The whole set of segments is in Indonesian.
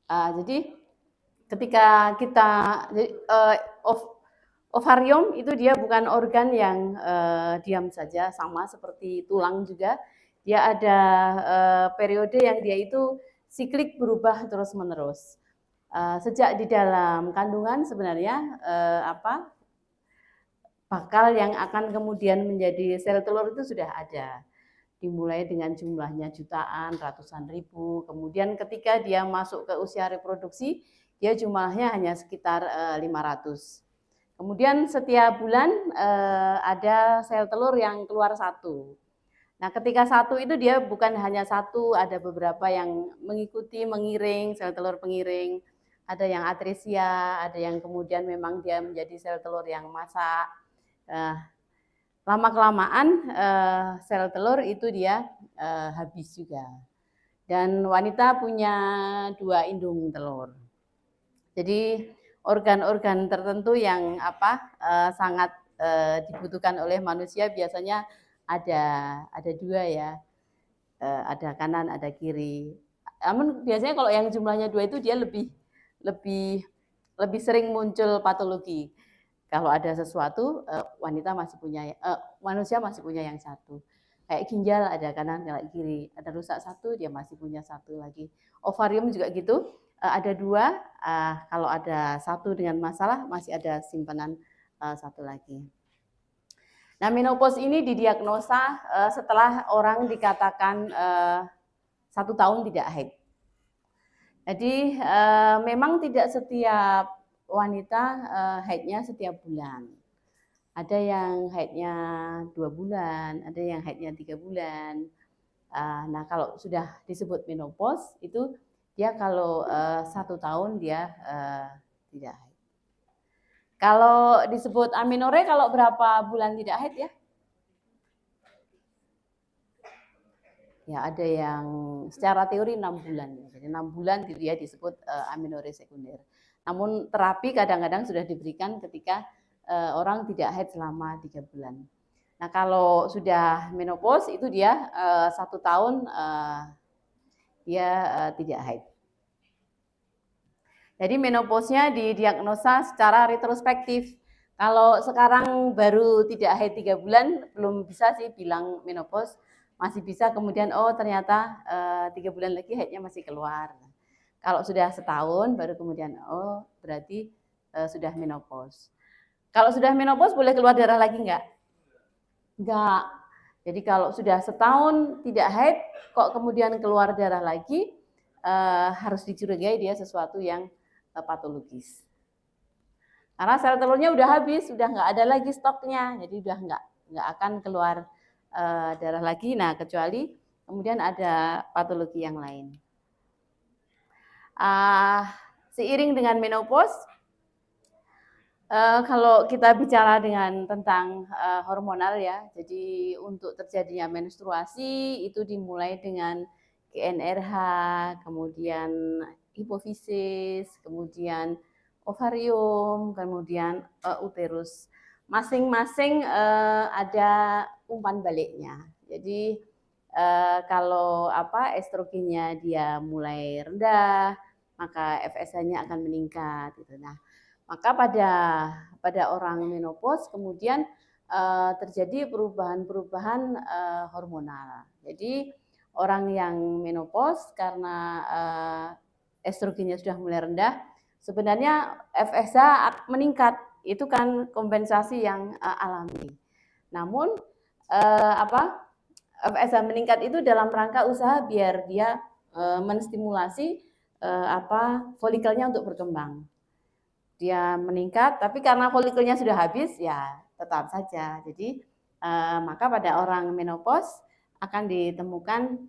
Jadi ketika kita ovarium itu dia bukan organ yang diam saja, sama seperti tulang juga. Dia ada periode yang dia itu siklik berubah terus-menerus. Sejak di dalam kandungan sebenarnya bakal yang akan kemudian menjadi sel telur itu sudah ada. Dimulai dengan jumlahnya jutaan, ratusan ribu. Kemudian ketika dia masuk ke usia reproduksi, dia jumlahnya hanya sekitar 500. Kemudian setiap bulan ada sel telur yang keluar satu. Nah, ketika satu itu dia bukan hanya satu, ada beberapa yang mengikuti, mengiring, sel telur pengiring. Ada yang atresia, ada yang kemudian memang dia menjadi sel telur yang masak. Lama-kelamaan sel telur itu dia habis juga. Dan wanita punya 2 indung telur. Jadi organ-organ tertentu yang sangat dibutuhkan oleh manusia biasanya ada 2 ya. Ada kanan, ada kiri. Namun biasanya kalau yang jumlahnya 2 itu dia lebih sering muncul patologi. Kalau ada sesuatu manusia masih punya yang satu. Kayak ginjal ada kanan, ada kiri. Ada rusak satu, dia masih punya satu lagi. Ovarium juga gitu, ada 2. Kalau ada satu dengan masalah, masih ada simpanan satu lagi. Nah, menopause ini didiagnosa setelah orang dikatakan 1 tahun tidak haid. Jadi memang tidak setiap wanita haidnya setiap bulan. Ada yang haidnya 2 bulan, ada yang haidnya 3 bulan. Nah, kalau sudah disebut menopause itu dia kalau 1 tahun dia tidak haid. Kalau disebut amenore kalau berapa bulan tidak haid ya? Ya, ada yang secara teori 6 bulan. Jadi 6 bulan dia disebut amenore sekunder. Namun terapi kadang-kadang sudah diberikan ketika orang tidak haid selama 3 bulan. Nah, kalau sudah menopause itu dia 1 tahun dia tidak haid. Jadi menopause-nya didiagnosa secara retrospektif. Kalau sekarang baru tidak haid 3 bulan, belum bisa sih bilang menopause. Masih bisa kemudian ternyata 3 bulan lagi haidnya masih keluar. Kalau sudah setahun baru kemudian berarti sudah menopause. Kalau sudah menopause boleh keluar darah lagi enggak? Enggak. Jadi kalau sudah setahun tidak haid kok kemudian keluar darah lagi, harus dicurigai dia sesuatu yang patologis. Karena sel telurnya udah habis, udah nggak ada lagi stoknya, jadi udah nggak akan keluar darah lagi. Nah, kecuali kemudian ada patologi yang lain. Seiring dengan menopause, kalau kita bicara tentang hormonal ya, jadi untuk terjadinya menstruasi itu dimulai dengan GnRH, kemudian hipofisis, kemudian ovarium, kemudian uterus. Masing-masing ada umpan baliknya. Jadi kalau estrogennya dia mulai rendah, maka FSH-nya akan meningkat gitu. Nah, maka pada orang menopause kemudian terjadi perubahan-perubahan hormonal. Jadi orang yang menopause karena estrogennya sudah mulai rendah, sebenarnya FSH meningkat. Itu kan kompensasi yang alami. Namun FSH meningkat itu dalam rangka usaha biar dia menstimulasi folikelnya untuk berkembang. Dia meningkat, tapi karena folikelnya sudah habis, ya tetap saja. Jadi maka pada orang menopause akan ditemukan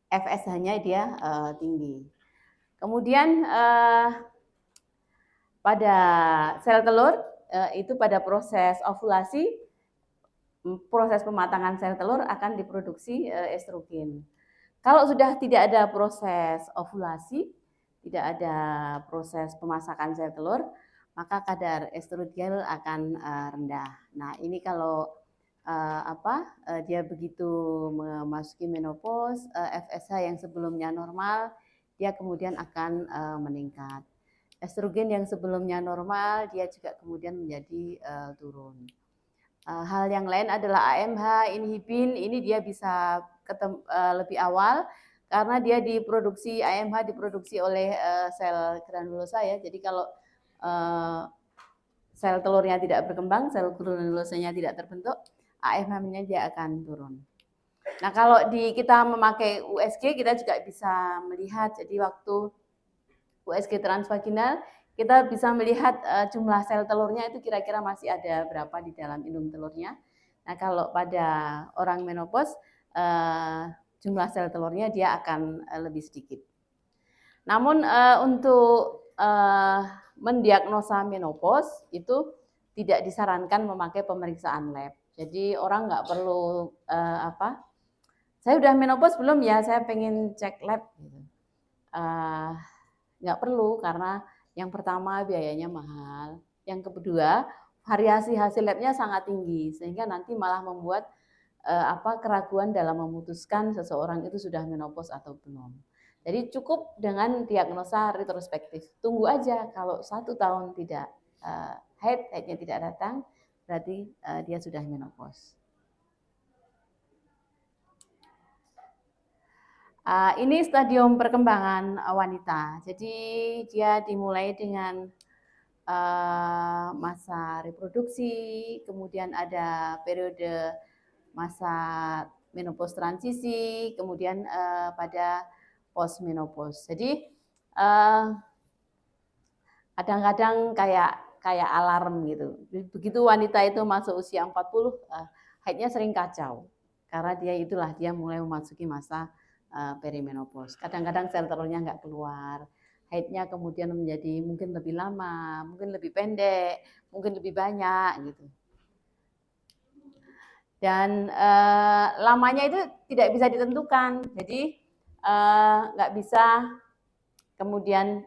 FSH-nya dia tinggi. Kemudian pada sel telur itu pada proses ovulasi, proses pematangan sel telur akan diproduksi estrogen. Kalau sudah tidak ada proses ovulasi, tidak ada proses pemasakan sel telur, maka kadar estrogen akan rendah. Nah, ini kalau dia begitu memasuki menopause, FSH yang sebelumnya normal dia kemudian akan meningkat. Estrogen yang sebelumnya normal, dia juga kemudian menjadi turun. Hal yang lain adalah AMH inhibin, ini dia bisa lebih awal karena dia diproduksi, AMH diproduksi oleh sel granulosa ya. Jadi kalau sel telurnya tidak berkembang, sel granulosanya tidak terbentuk, AMH-nya dia akan turun. Nah, kalau kita memakai USG, kita juga bisa melihat, jadi waktu USG transvaginal, kita bisa melihat jumlah sel telurnya itu kira-kira masih ada berapa di dalam indung telurnya. Nah, kalau pada orang menopause, jumlah sel telurnya dia akan lebih sedikit. Namun untuk mendiagnosa menopause itu tidak disarankan memakai pemeriksaan lab. Jadi orang nggak perlu saya udah menopause belum ya, saya pengen cek lab. Nggak perlu, karena yang pertama biayanya mahal, yang kedua variasi hasil labnya sangat tinggi sehingga nanti malah membuat keraguan dalam memutuskan seseorang itu sudah menopause atau belum. Jadi cukup dengan diagnosa retrospektif. Tunggu aja, kalau 1 tahun tidak haidnya tidak datang, berarti dia sudah menopause. Ini stadium perkembangan wanita. Jadi dia dimulai dengan masa reproduksi, kemudian ada periode masa menopause transisi, kemudian pada post menopause. Jadi kadang-kadang kayak alarm gitu. Begitu wanita itu masuk usia 40, haidnya sering kacau karena dia mulai memasuki masa perimenopause. Kadang-kadang sel telurnya nggak keluar, haidnya kemudian menjadi mungkin lebih lama, mungkin lebih pendek, mungkin lebih banyak gitu. Dan lamanya itu tidak bisa ditentukan, jadi nggak bisa kemudian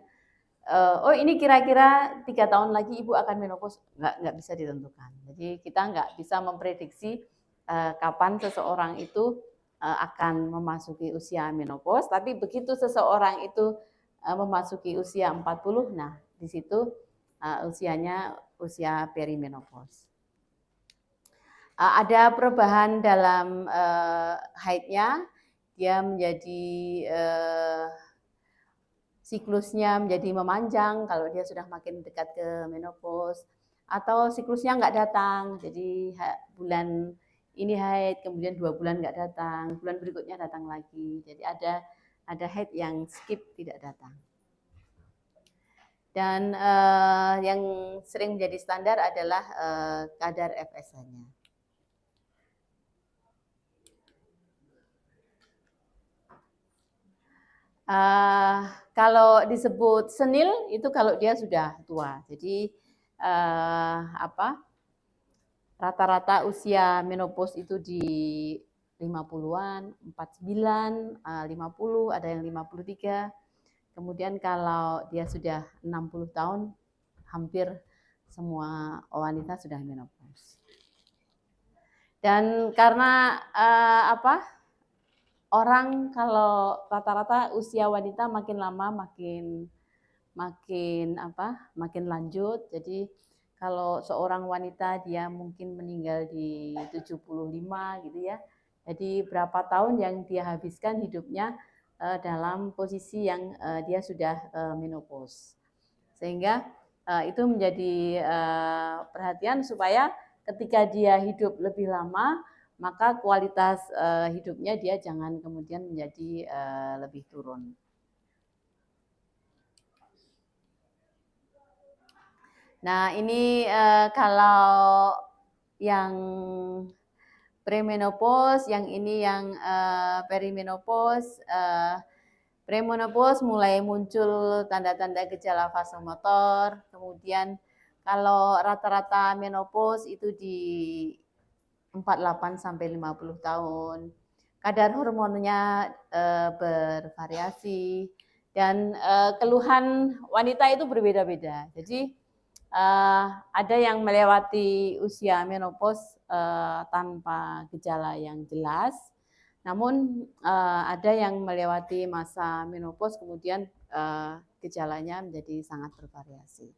oh ini kira-kira 3 tahun lagi ibu akan menopause, nggak bisa ditentukan. Jadi kita nggak bisa memprediksi kapan seseorang itu akan memasuki usia menopause, tapi begitu seseorang itu memasuki usia 40, nah di situ usianya usia perimenopause. Ada perubahan dalam haidnya, dia menjadi siklusnya menjadi memanjang kalau dia sudah makin dekat ke menopause, atau siklusnya nggak datang, jadi bulan ini haid, kemudian 2 bulan nggak datang, bulan berikutnya datang lagi. Jadi ada haid yang skip tidak datang. Dan yang sering menjadi standar adalah kadar FSH-nya. Kalau disebut senil itu kalau dia sudah tua. Jadi rata-rata usia menopause itu di 50-an, 49, 50, ada yang 53. Kemudian kalau dia sudah 60 tahun, hampir semua wanita sudah menopause. Dan karena orang kalau rata-rata usia wanita makin lama makin lanjut. Jadi kalau seorang wanita dia mungkin meninggal di 75 gitu ya. Jadi berapa tahun yang dia habiskan hidupnya dalam posisi yang dia sudah menopause. Sehingga itu menjadi perhatian supaya ketika dia hidup lebih lama, maka kualitas hidupnya dia jangan kemudian menjadi lebih turun. Nah, ini kalau yang premenopause, yang ini yang perimenopause. Premenopause mulai muncul tanda-tanda gejala vasomotor, kemudian kalau rata-rata menopause itu di 48 sampai 50 tahun. Kadar hormonnya bervariasi dan keluhan wanita itu berbeda-beda. Jadi ada yang melewati usia menopause tanpa gejala yang jelas, Namun ada yang melewati masa menopause kemudian gejalanya menjadi sangat bervariasi.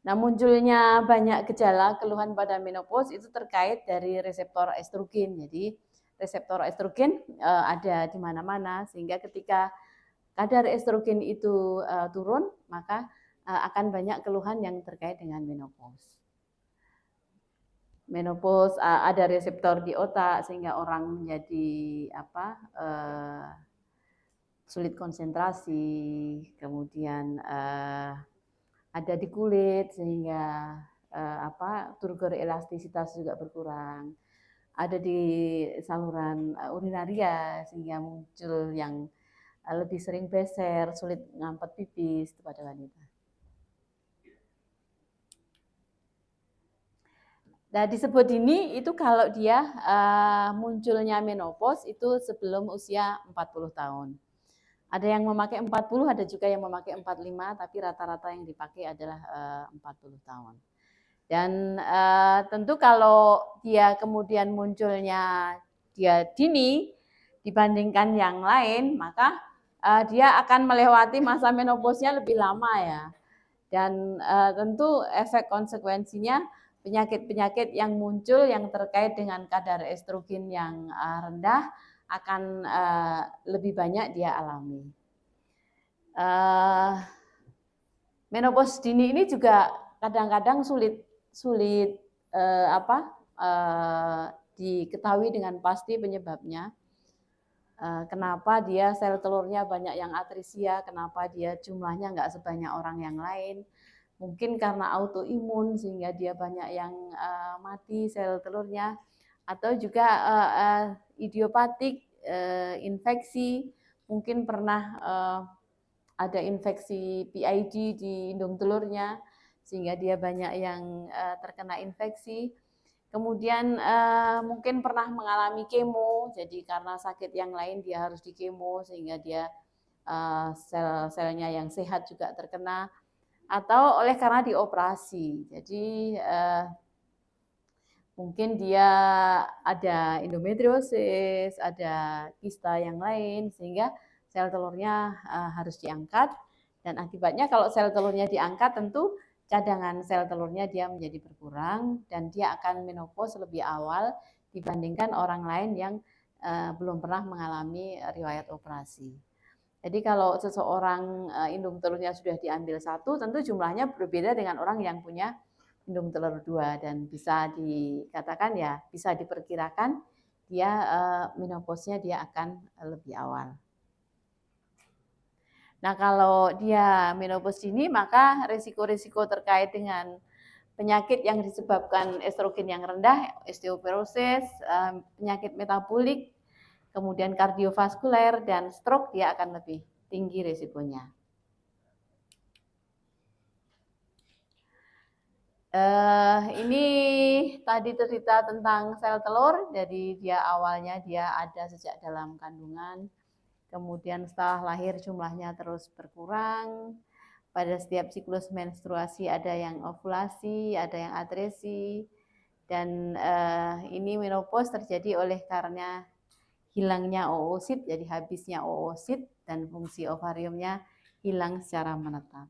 Nah, munculnya banyak gejala keluhan pada menopause itu terkait dari reseptor estrogen. Jadi reseptor estrogen ada di mana-mana sehingga ketika kadar estrogen itu turun, maka akan banyak keluhan yang terkait dengan menopause. Menopause ada reseptor di otak sehingga orang menjadi sulit konsentrasi, kemudian ada di kulit sehingga turgor elastisitas juga berkurang. Ada di saluran urinaria sehingga muncul yang lebih sering beser, sulit ngampet pipis pada wanita. Nah, disebut dini itu kalau dia munculnya menopause itu sebelum usia 40 tahun. Ada yang memakai 40, ada juga yang memakai 45, tapi rata-rata yang dipakai adalah 40 tahun. Dan tentu kalau dia kemudian munculnya dia dini dibandingkan yang lain, maka dia akan melewati masa menopausnya lebih lama ya. Dan tentu efek konsekuensinya penyakit-penyakit yang muncul yang terkait dengan kadar estrogen yang rendah akan lebih banyak dia alami. Menopause dini ini juga kadang-kadang sulit diketahui dengan pasti penyebabnya. Kenapa dia sel telurnya banyak yang atrisia, kenapa dia jumlahnya nggak sebanyak orang yang lain. Mungkin karena autoimun sehingga dia banyak yang mati sel telurnya, atau juga idiopatik, infeksi, mungkin pernah ada infeksi PID di indung telurnya sehingga dia banyak yang terkena infeksi. Kemudian mungkin pernah mengalami kemo, jadi karena sakit yang lain dia harus di kemo sehingga dia sel-selnya yang sehat juga terkena, atau oleh karena dioperasi. Jadi mungkin dia ada endometriosis, ada kista yang lain sehingga sel telurnya harus diangkat, dan akibatnya kalau sel telurnya diangkat tentu cadangan sel telurnya dia menjadi berkurang dan dia akan menopause lebih awal dibandingkan orang lain yang belum pernah mengalami riwayat operasi. Jadi kalau seseorang indung telurnya sudah diambil satu, tentu jumlahnya berbeda dengan orang yang punya indung telur dua, dan bisa dikatakan ya bisa diperkirakan dia menopausnya dia akan lebih awal. Nah, kalau dia menopause dini, maka risiko-risiko terkait dengan penyakit yang disebabkan estrogen yang rendah, osteoporosis, penyakit metabolik, kemudian kardiovaskuler dan stroke dia akan lebih tinggi risikonya. Ini tadi cerita tentang sel telur, jadi dia awalnya dia ada sejak dalam kandungan, kemudian setelah lahir jumlahnya terus berkurang. Pada setiap siklus menstruasi ada yang ovulasi, ada yang atresi, dan ini menopause terjadi oleh karena hilangnya oosit, jadi habisnya oosit dan fungsi ovariumnya hilang secara menetap.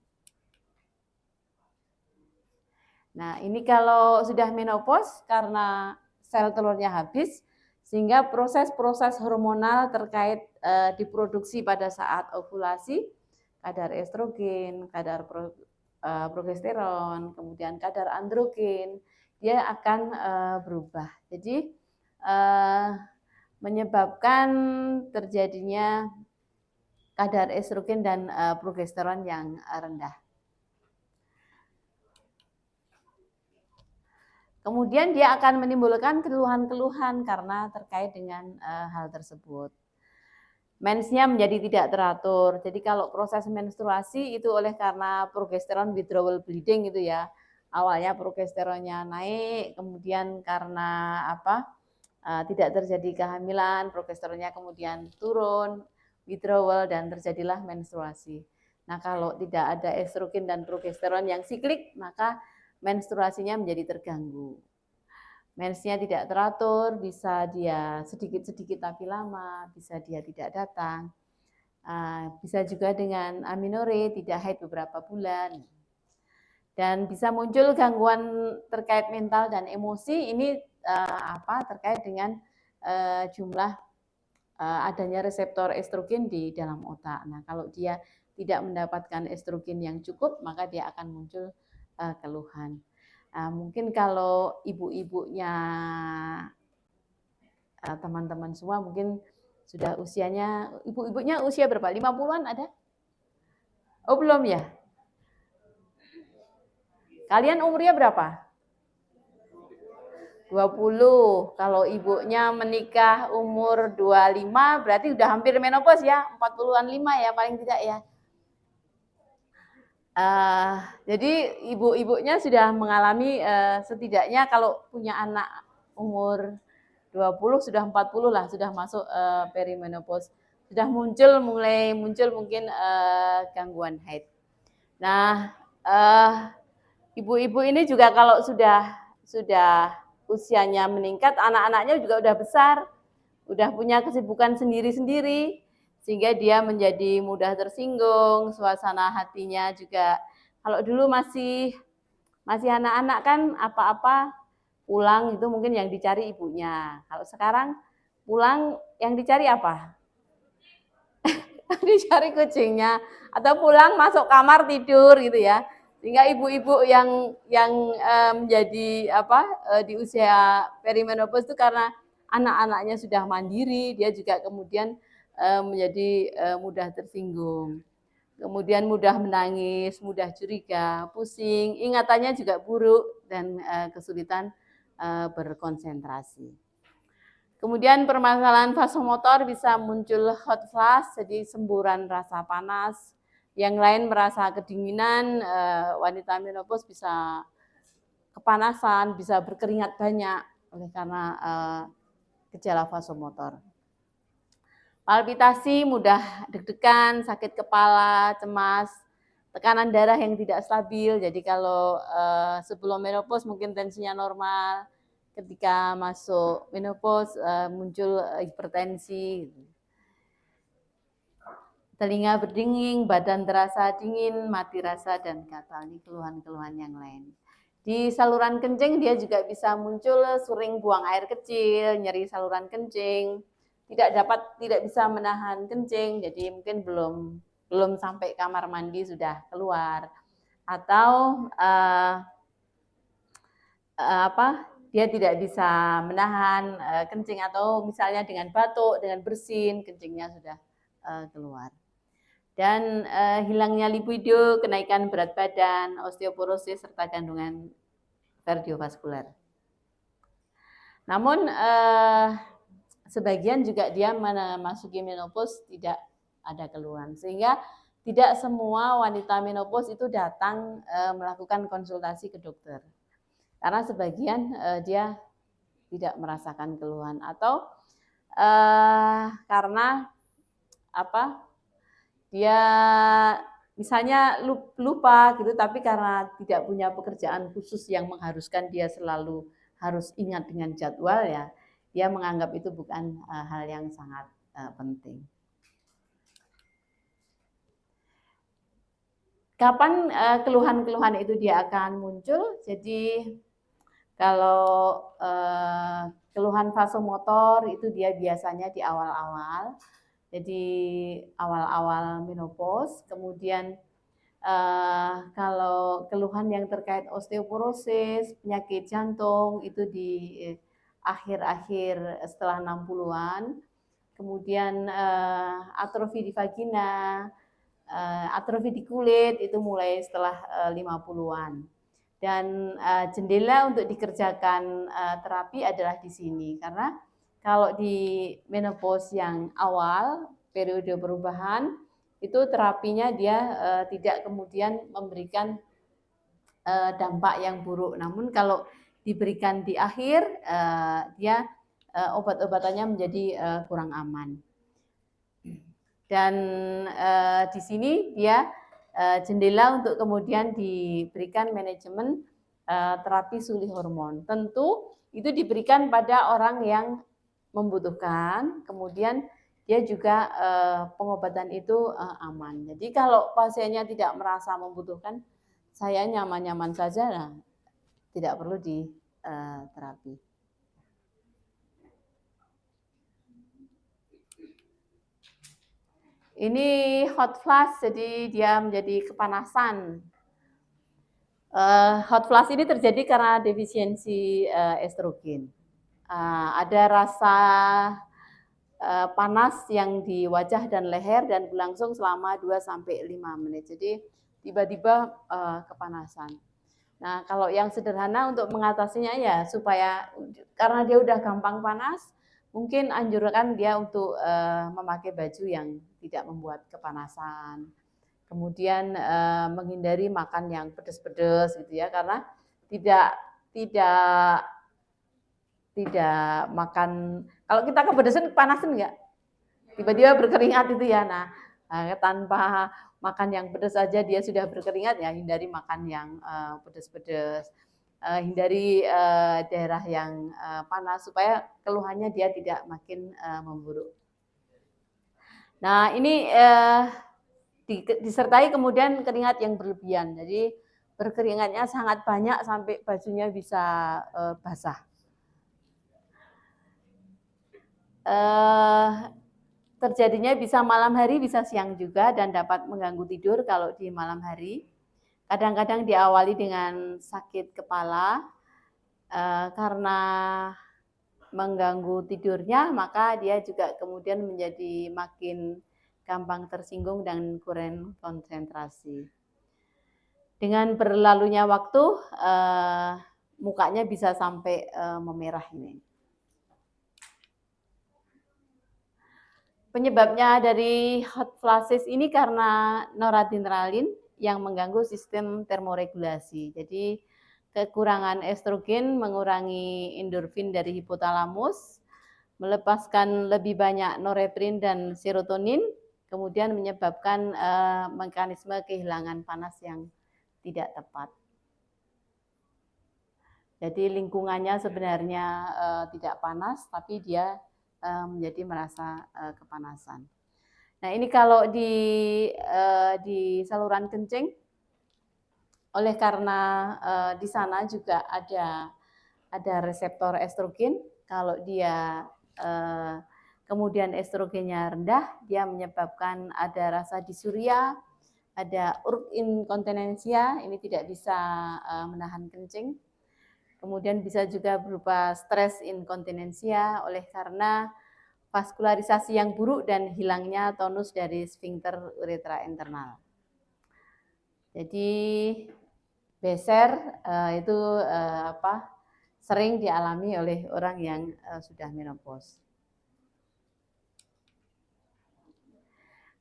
Nah, ini kalau sudah menopause karena sel telurnya habis, sehingga proses-proses hormonal terkait diproduksi pada saat ovulasi, kadar estrogen, kadar progesteron, kemudian kadar androgen, dia akan berubah. Jadi menyebabkan terjadinya kadar estrogen dan progesteron yang rendah. Kemudian dia akan menimbulkan keluhan-keluhan karena terkait dengan hal tersebut. Mensnya menjadi tidak teratur. Jadi kalau proses menstruasi itu oleh karena progesteron withdrawal bleeding gitu ya. Awalnya progesteronnya naik, kemudian karena tidak terjadi kehamilan, progesteronnya kemudian turun, withdrawal, dan terjadilah menstruasi. Nah, kalau tidak ada estrogen dan progesteron yang siklik, maka menstruasinya menjadi terganggu. mensnya tidak teratur, bisa dia sedikit-sedikit tapi lama, bisa dia tidak datang. Bisa juga dengan amenorrhea, tidak haid beberapa bulan. Dan bisa muncul gangguan terkait mental dan emosi, ini terkait dengan jumlah adanya reseptor estrogen di dalam otak. Nah, kalau dia tidak mendapatkan estrogen yang cukup, maka dia akan muncul keluhan. Mungkin kalau ibu-ibunya teman-teman semua mungkin sudah usianya, ibu-ibunya usia berapa? 50-an ada? Oh, belum ya? Kalian umurnya berapa? 20. Kalau ibunya menikah umur 25, berarti udah hampir menopause ya, 40-an 5 ya paling tidak ya. Jadi ibu-ibunya sudah mengalami setidaknya kalau punya anak umur 20 sudah 40 lah, sudah masuk perimenopause. Sudah mulai muncul mungkin gangguan haid. Nah, ibu-ibu ini juga kalau sudah usianya meningkat, anak-anaknya juga udah besar, udah punya kesibukan sendiri-sendiri, sehingga dia menjadi mudah tersinggung, suasana hatinya juga. Kalau dulu masih anak-anak kan apa-apa pulang itu mungkin yang dicari ibunya. Kalau sekarang pulang yang dicari apa? Dicari kucingnya, atau pulang masuk kamar tidur gitu ya. Sehingga ibu-ibu yang menjadi di usia perimenopause itu karena anak-anaknya sudah mandiri, dia juga kemudian menjadi mudah tersinggung. Kemudian mudah menangis, mudah curiga, pusing, ingatannya juga buruk dan kesulitan berkonsentrasi. Kemudian permasalahan vasomotor bisa muncul hot flash, jadi semburan rasa panas. Yang lain merasa kedinginan, wanita menopause bisa kepanasan, bisa berkeringat banyak oleh karena gejala vasomotor. Palpitasi, mudah deg-degan, sakit kepala, cemas, tekanan darah yang tidak stabil. Jadi kalau sebelum menopause mungkin tensinya normal, ketika masuk menopause muncul hipertensi. Telinga berdenging, badan terasa dingin, mati rasa, dan gatal. Ini keluhan-keluhan yang lain. Di saluran kencing dia juga bisa muncul sering buang air kecil, nyeri saluran kencing, tidak bisa menahan kencing, jadi mungkin belum sampai kamar mandi sudah keluar, atau dia tidak bisa menahan kencing, atau misalnya dengan batuk, dengan bersin kencingnya sudah keluar. Dan hilangnya libido, kenaikan berat badan, osteoporosis, serta kandungan kardiovaskuler. Namun sebagian juga dia memasuki menopause tidak ada keluhan, sehingga tidak semua wanita menopause itu datang melakukan konsultasi ke dokter, karena sebagian dia tidak merasakan keluhan, atau karena dia misalnya lupa gitu, tapi karena tidak punya pekerjaan khusus yang mengharuskan dia selalu harus ingat dengan jadwal ya, dia menganggap itu bukan hal yang sangat penting. Kapan keluhan-keluhan itu dia akan muncul? Jadi kalau keluhan vasomotor itu dia biasanya di awal-awal, jadi awal-awal menopause. Kemudian kalau keluhan yang terkait osteoporosis, penyakit jantung itu di akhir-akhir setelah 60-an. Kemudian atrofi di vagina, atrofi di kulit itu mulai setelah 50-an. Dan jendela untuk dikerjakan terapi adalah di sini, karena kalau di menopause yang awal, periode perubahan, itu terapinya dia tidak kemudian memberikan dampak yang buruk. Namun kalau diberikan di akhir, dia obat-obatannya menjadi kurang aman. Dan di sini dia jendela untuk kemudian diberikan manajemen terapi sulih hormon. Tentu itu diberikan pada orang yang membutuhkan, kemudian dia juga pengobatan itu aman. Jadi kalau pasiennya tidak merasa membutuhkan, saya nyaman-nyaman saja, nah, tidak perlu di terapi. Ini hot flash, jadi dia menjadi kepanasan. Hot flash ini terjadi karena defisiensi estrogen. Ada rasa panas yang di wajah dan leher dan berlangsung selama 2-5 menit. Jadi tiba-tiba kepanasan. Nah, kalau yang sederhana untuk mengatasinya ya supaya karena dia udah gampang panas, mungkin anjurkan dia untuk memakai baju yang tidak membuat kepanasan. Kemudian menghindari makan yang pedas-pedas gitu ya, karena tidak makan, kalau kita kepedesan kepanasan enggak? Tiba-tiba berkeringat itu ya. Nah, tanpa makan yang pedas saja dia sudah berkeringat, ya hindari makan yang pedas-pedas. Hindari daerah yang panas supaya keluhannya dia tidak makin memburuk. Nah, ini disertai kemudian keringat yang berlebihan. Jadi berkeringatnya sangat banyak sampai bajunya bisa basah. Terjadinya bisa malam hari, bisa siang juga, dan dapat mengganggu tidur kalau di malam hari. Kadang-kadang diawali dengan sakit kepala, karena mengganggu tidurnya, maka dia juga kemudian menjadi makin gampang tersinggung dan kurang konsentrasi. Dengan berlalunya waktu, mukanya bisa sampai memerah ini. Penyebabnya dari hot flashes ini karena noradrenalin yang mengganggu sistem termoregulasi. Jadi kekurangan estrogen mengurangi endorfin dari hipotalamus, melepaskan lebih banyak norepinefrin dan serotonin, kemudian menyebabkan mekanisme kehilangan panas yang tidak tepat. Jadi lingkungannya sebenarnya tidak panas, tapi dia menjadi merasa kepanasan. Nah, ini kalau di saluran kencing, oleh karena di sana juga ada reseptor estrogen. Kalau dia kemudian estrogennya rendah, dia menyebabkan ada rasa disuria, ada urge inkontinensia, ini tidak bisa menahan kencing. Kemudian bisa juga berupa stres inkontinensia oleh karena vaskularisasi yang buruk dan hilangnya tonus dari sfinkter uretra internal. Jadi beser itu sering dialami oleh orang yang sudah menopause.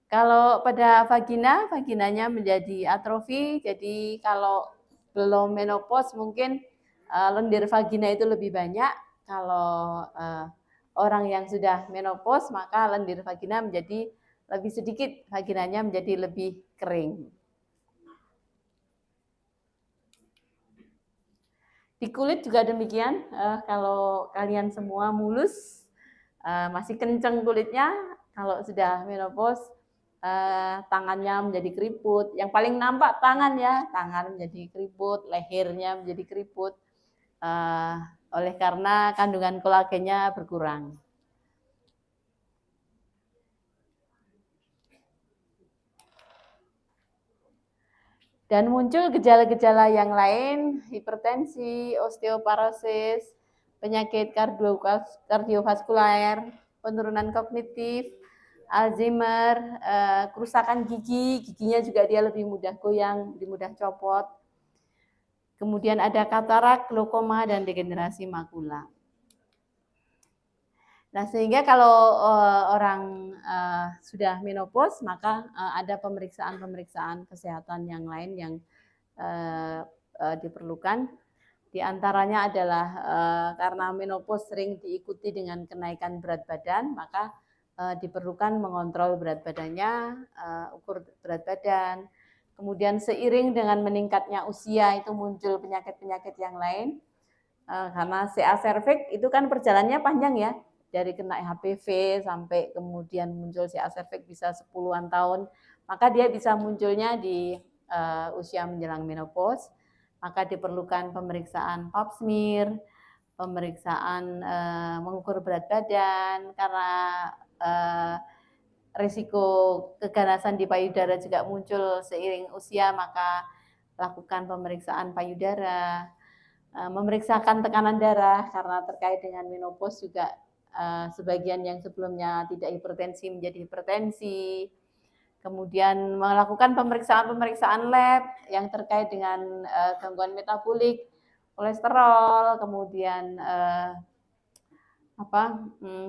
Kalau pada vaginanya menjadi atrofi, jadi kalau belum menopause mungkin lendir vagina itu lebih banyak. Kalau orang yang sudah menopause, maka lendir vagina menjadi lebih sedikit, vaginanya menjadi lebih kering. Di kulit juga demikian, kalau kalian semua mulus, masih kenceng kulitnya, kalau sudah menopause, tangannya menjadi keriput. Yang paling nampak tangan ya, tangan menjadi keriput, lehernya menjadi keriput, oleh karena kandungan kolagennya berkurang. Dan muncul gejala-gejala yang lain, hipertensi, osteoporosis, penyakit kardiovaskuler, penurunan kognitif, Alzheimer, kerusakan giginya juga dia lebih mudah goyang, lebih mudah copot. Kemudian ada katarak, glaukoma, dan degenerasi makula. Nah, sehingga kalau orang sudah menopause, maka ada pemeriksaan kesehatan yang lain yang diperlukan. Di antaranya adalah karena menopause sering diikuti dengan kenaikan berat badan, maka diperlukan mengontrol berat badannya, ukur berat badan. Kemudian seiring dengan meningkatnya usia itu muncul penyakit-penyakit yang lain. karena CA cervix itu kan perjalanannya panjang ya, dari kena HPV sampai kemudian muncul CA cervix bisa 10-an tahun, maka dia bisa munculnya di usia menjelang menopause, maka diperlukan pemeriksaan pap smear, pemeriksaan mengukur berat badan, karena risiko keganasan di payudara juga muncul seiring usia, maka lakukan pemeriksaan payudara, memeriksakan tekanan darah karena terkait dengan menopause juga sebagian yang sebelumnya tidak hipertensi menjadi hipertensi. Kemudian melakukan pemeriksaan-pemeriksaan lab yang terkait dengan gangguan metabolik, kolesterol, kemudian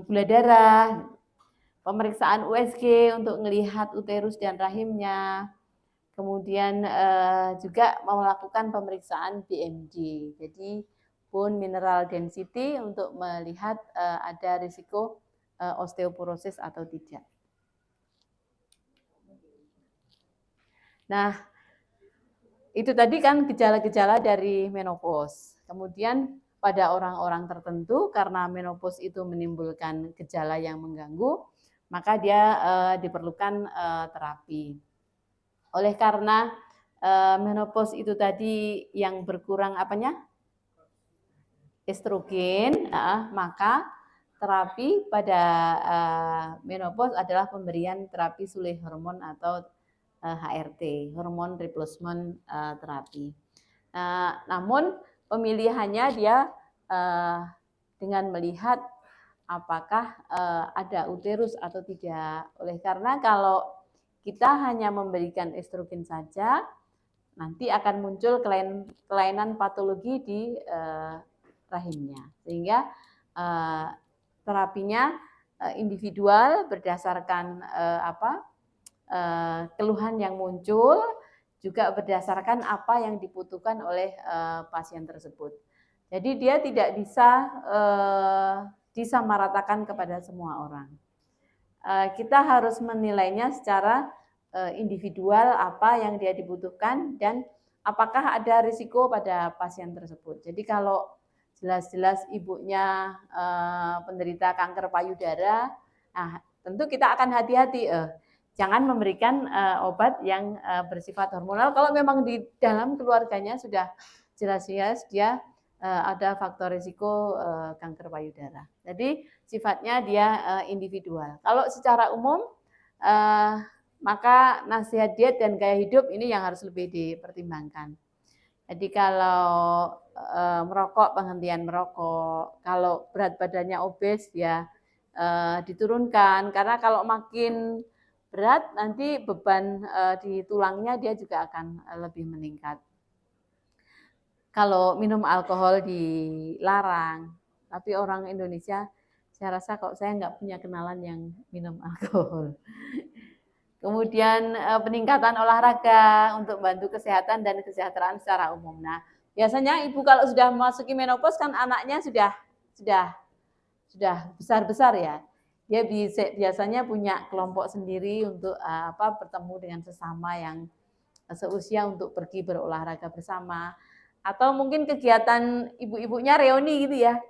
gula darah, pemeriksaan USG untuk melihat uterus dan rahimnya. Kemudian juga melakukan pemeriksaan BMD, jadi bone mineral density untuk melihat ada risiko osteoporosis atau tidak. Nah, itu tadi kan gejala-gejala dari menopause. Kemudian pada orang-orang tertentu karena menopause itu menimbulkan gejala yang mengganggu, maka dia diperlukan terapi. Oleh karena menopause itu tadi yang berkurang estrogen, maka terapi pada menopause adalah pemberian terapi sulih hormon atau HRT, hormon replacement terapi. Namun pemilihannya dia dengan melihat apakah ada uterus atau tidak. Oleh karena kalau kita hanya memberikan estrogen saja, nanti akan muncul kelainan patologi di rahimnya, sehingga terapinya individual berdasarkan keluhan yang muncul, juga berdasarkan apa yang dibutuhkan oleh pasien tersebut. Jadi dia tidak bisa disamaratakan kepada semua orang. Kita harus menilainya secara individual apa yang dia dibutuhkan dan apakah ada risiko pada pasien tersebut. Jadi kalau jelas-jelas ibunya penderita kanker payudara, nah tentu kita akan hati-hati, jangan memberikan obat yang bersifat hormonal kalau memang di dalam keluarganya sudah jelas-jelas dia ada faktor risiko kanker payudara. Jadi sifatnya dia individual. Kalau secara umum maka nasihat diet dan gaya hidup ini yang harus lebih dipertimbangkan. Jadi kalau merokok, penghentian merokok. Kalau berat badannya obes ya diturunkan, karena kalau makin berat nanti beban di tulangnya dia juga akan lebih meningkat. Kalau minum alkohol dilarang, tapi orang Indonesia saya rasa kok saya nggak punya kenalan yang minum alkohol. Kemudian peningkatan olahraga untuk bantu kesehatan dan kesejahteraan secara umum. Nah, biasanya ibu kalau sudah memasuki menopause kan anaknya sudah besar-besar ya. Dia biasanya punya kelompok sendiri untuk bertemu dengan sesama yang seusia untuk pergi berolahraga bersama. Atau mungkin kegiatan ibu-ibunya reuni gitu ya,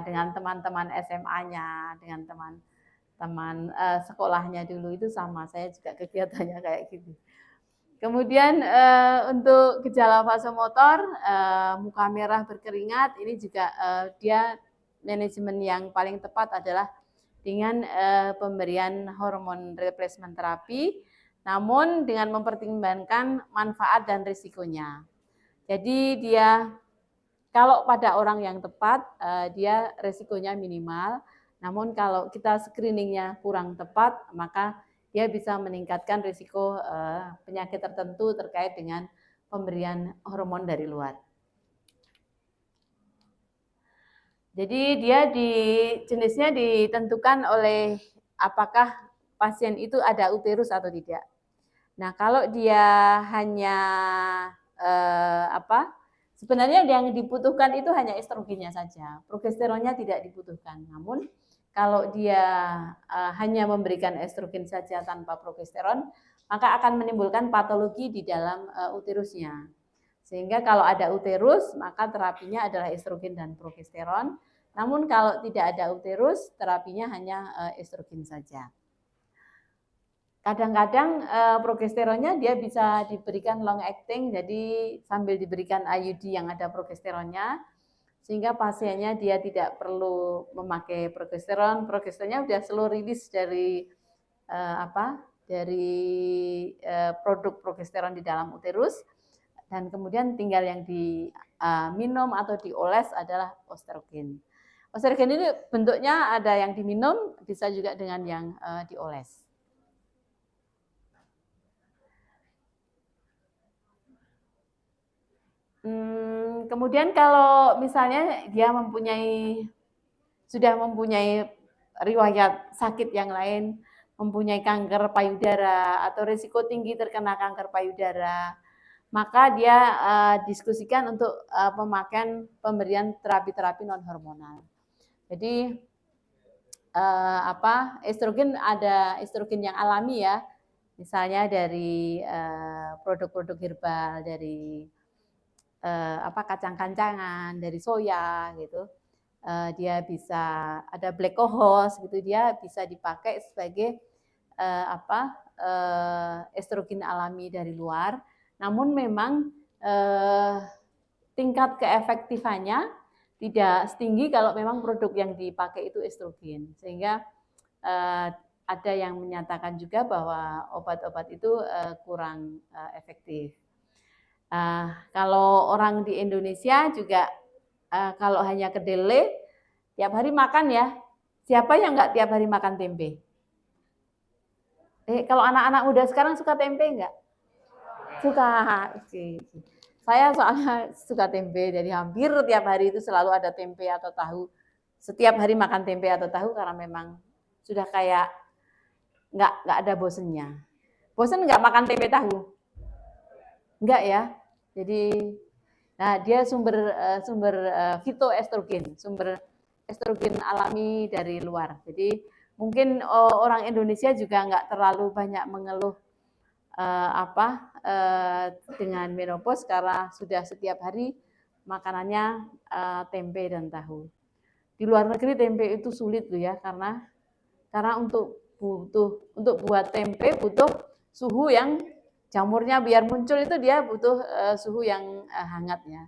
dengan teman-teman SMA-nya, dengan teman sekolahnya dulu itu sama, saya juga kegiatannya kayak gitu. Kemudian untuk gejala vasomotor, muka merah berkeringat, ini juga dia manajemen yang paling tepat adalah dengan pemberian hormon replacement terapi, namun dengan mempertimbangkan manfaat dan risikonya. Jadi dia kalau pada orang yang tepat dia resikonya minimal, namun kalau kita screeningnya kurang tepat maka dia bisa meningkatkan risiko penyakit tertentu terkait dengan pemberian hormon dari luar. Jadi dia jenisnya ditentukan oleh apakah pasien itu ada uterus atau tidak. Nah kalau dia hanya sebenarnya yang dibutuhkan itu hanya estrogennya saja, progesteronnya tidak dibutuhkan. Namun kalau dia hanya memberikan estrogen saja tanpa progesteron, maka akan menimbulkan patologi di dalam uterusnya. Sehingga kalau ada uterus, maka terapinya adalah estrogen dan progesteron. Namun kalau tidak ada uterus, terapinya hanya estrogen saja. Kadang-kadang progesteronnya dia bisa diberikan long acting, jadi sambil diberikan IUD yang ada progesteronnya, sehingga pasiennya dia tidak perlu memakai progesteron. Progesteronnya sudah slow release dari produk progesteron di dalam uterus, dan kemudian tinggal yang diminum atau dioles adalah estrogen. Estrogen ini bentuknya ada yang diminum, bisa juga dengan yang dioles. Kemudian kalau misalnya dia sudah mempunyai riwayat sakit yang lain, mempunyai kanker payudara atau risiko tinggi terkena kanker payudara, maka dia diskusikan untuk pemakaian pemberian terapi-terapi non hormonal. Jadi estrogen, ada estrogen yang alami ya, misalnya dari produk-produk herbal, dari kacang-kacangan, dari soya gitu. Dia bisa ada black cohosh gitu, dia bisa dipakai sebagai estrogen alami dari luar. Namun memang tingkat keefektifannya tidak setinggi kalau memang produk yang dipakai itu estrogen, sehingga ada yang menyatakan juga bahwa obat-obat itu kurang efektif. Kalau orang di Indonesia juga kalau hanya kedelai tiap hari makan ya, siapa yang nggak tiap hari makan tempe? Kalau anak-anak muda sekarang suka tempe nggak? Suka. Saya soalnya suka tempe, jadi hampir tiap hari itu selalu ada tempe atau tahu. Setiap hari makan tempe atau tahu karena memang sudah kayak nggak ada bosennya. Bosen nggak makan tempe tahu? Enggak ya. Jadi, nah dia sumber fitoestrogen, sumber estrogen alami dari luar. Jadi mungkin orang Indonesia juga nggak terlalu banyak mengeluh dengan menopause karena sudah setiap hari makanannya tempe dan tahu. Di luar negeri tempe itu sulit loh ya, karena untuk buat tempe butuh suhu yang jamurnya biar muncul itu dia butuh suhu yang hangat ya.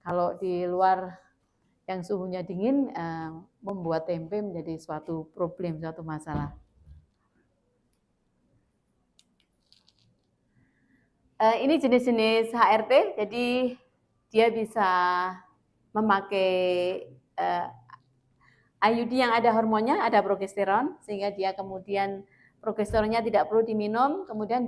Kalau di luar yang suhunya dingin, membuat tempe menjadi suatu problem, suatu masalah. Ini jenis-jenis HRT, jadi dia bisa memakai IUD yang ada hormonnya, ada progesteron, sehingga dia kemudian progesteronnya tidak perlu diminum, kemudian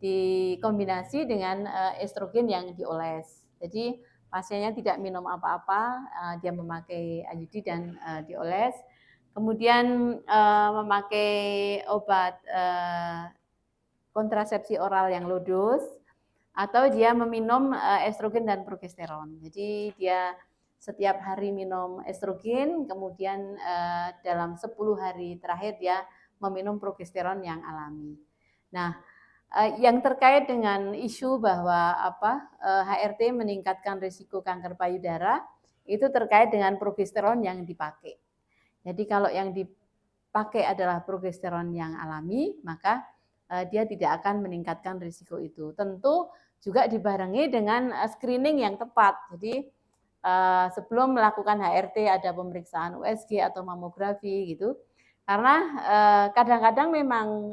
dikombinasi dengan estrogen yang dioles. Jadi pasiennya tidak minum apa-apa, dia memakai IUD dan dioles. Kemudian memakai obat kontrasepsi oral yang low dose, atau dia meminum estrogen dan progesteron. Jadi dia setiap hari minum estrogen, kemudian dalam 10 hari terakhir dia meminum progesteron yang alami. Nah, yang terkait dengan isu bahwa HRT meningkatkan risiko kanker payudara, itu terkait dengan progesteron yang dipakai. Jadi kalau yang dipakai adalah progesteron yang alami, maka dia tidak akan meningkatkan risiko itu. Tentu juga dibarengi dengan screening yang tepat. Jadi sebelum melakukan HRT ada pemeriksaan USG atau mamografi gitu. Karena kadang-kadang memang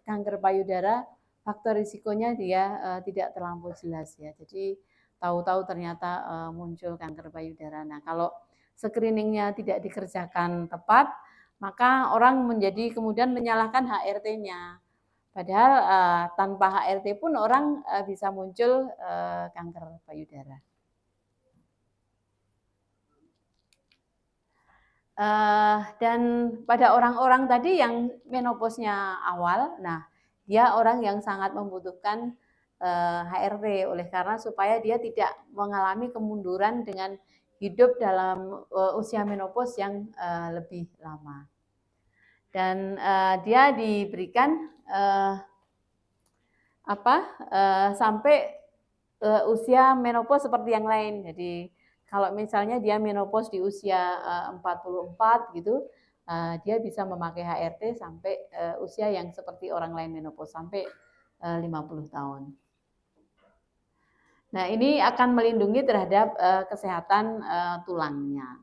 kanker payudara faktor risikonya dia tidak terlampau jelas ya. Jadi tahu-tahu ternyata muncul kanker payudara. Nah, kalau screeningnya tidak dikerjakan tepat, maka orang menjadi kemudian menyalahkan HRT-nya. Padahal tanpa HRT pun orang bisa muncul kanker payudara. Dan pada orang-orang tadi yang menopausnya awal, nah dia orang yang sangat membutuhkan HRT oleh karena supaya dia tidak mengalami kemunduran dengan hidup dalam usia menopause yang lebih lama. Dan dia diberikan sampai usia menopause seperti yang lain. Jadi kalau misalnya dia menopause di usia 44 gitu, dia bisa memakai HRT sampai usia yang seperti orang lain menopause sampai 50 tahun. Nah, ini akan melindungi terhadap kesehatan tulangnya.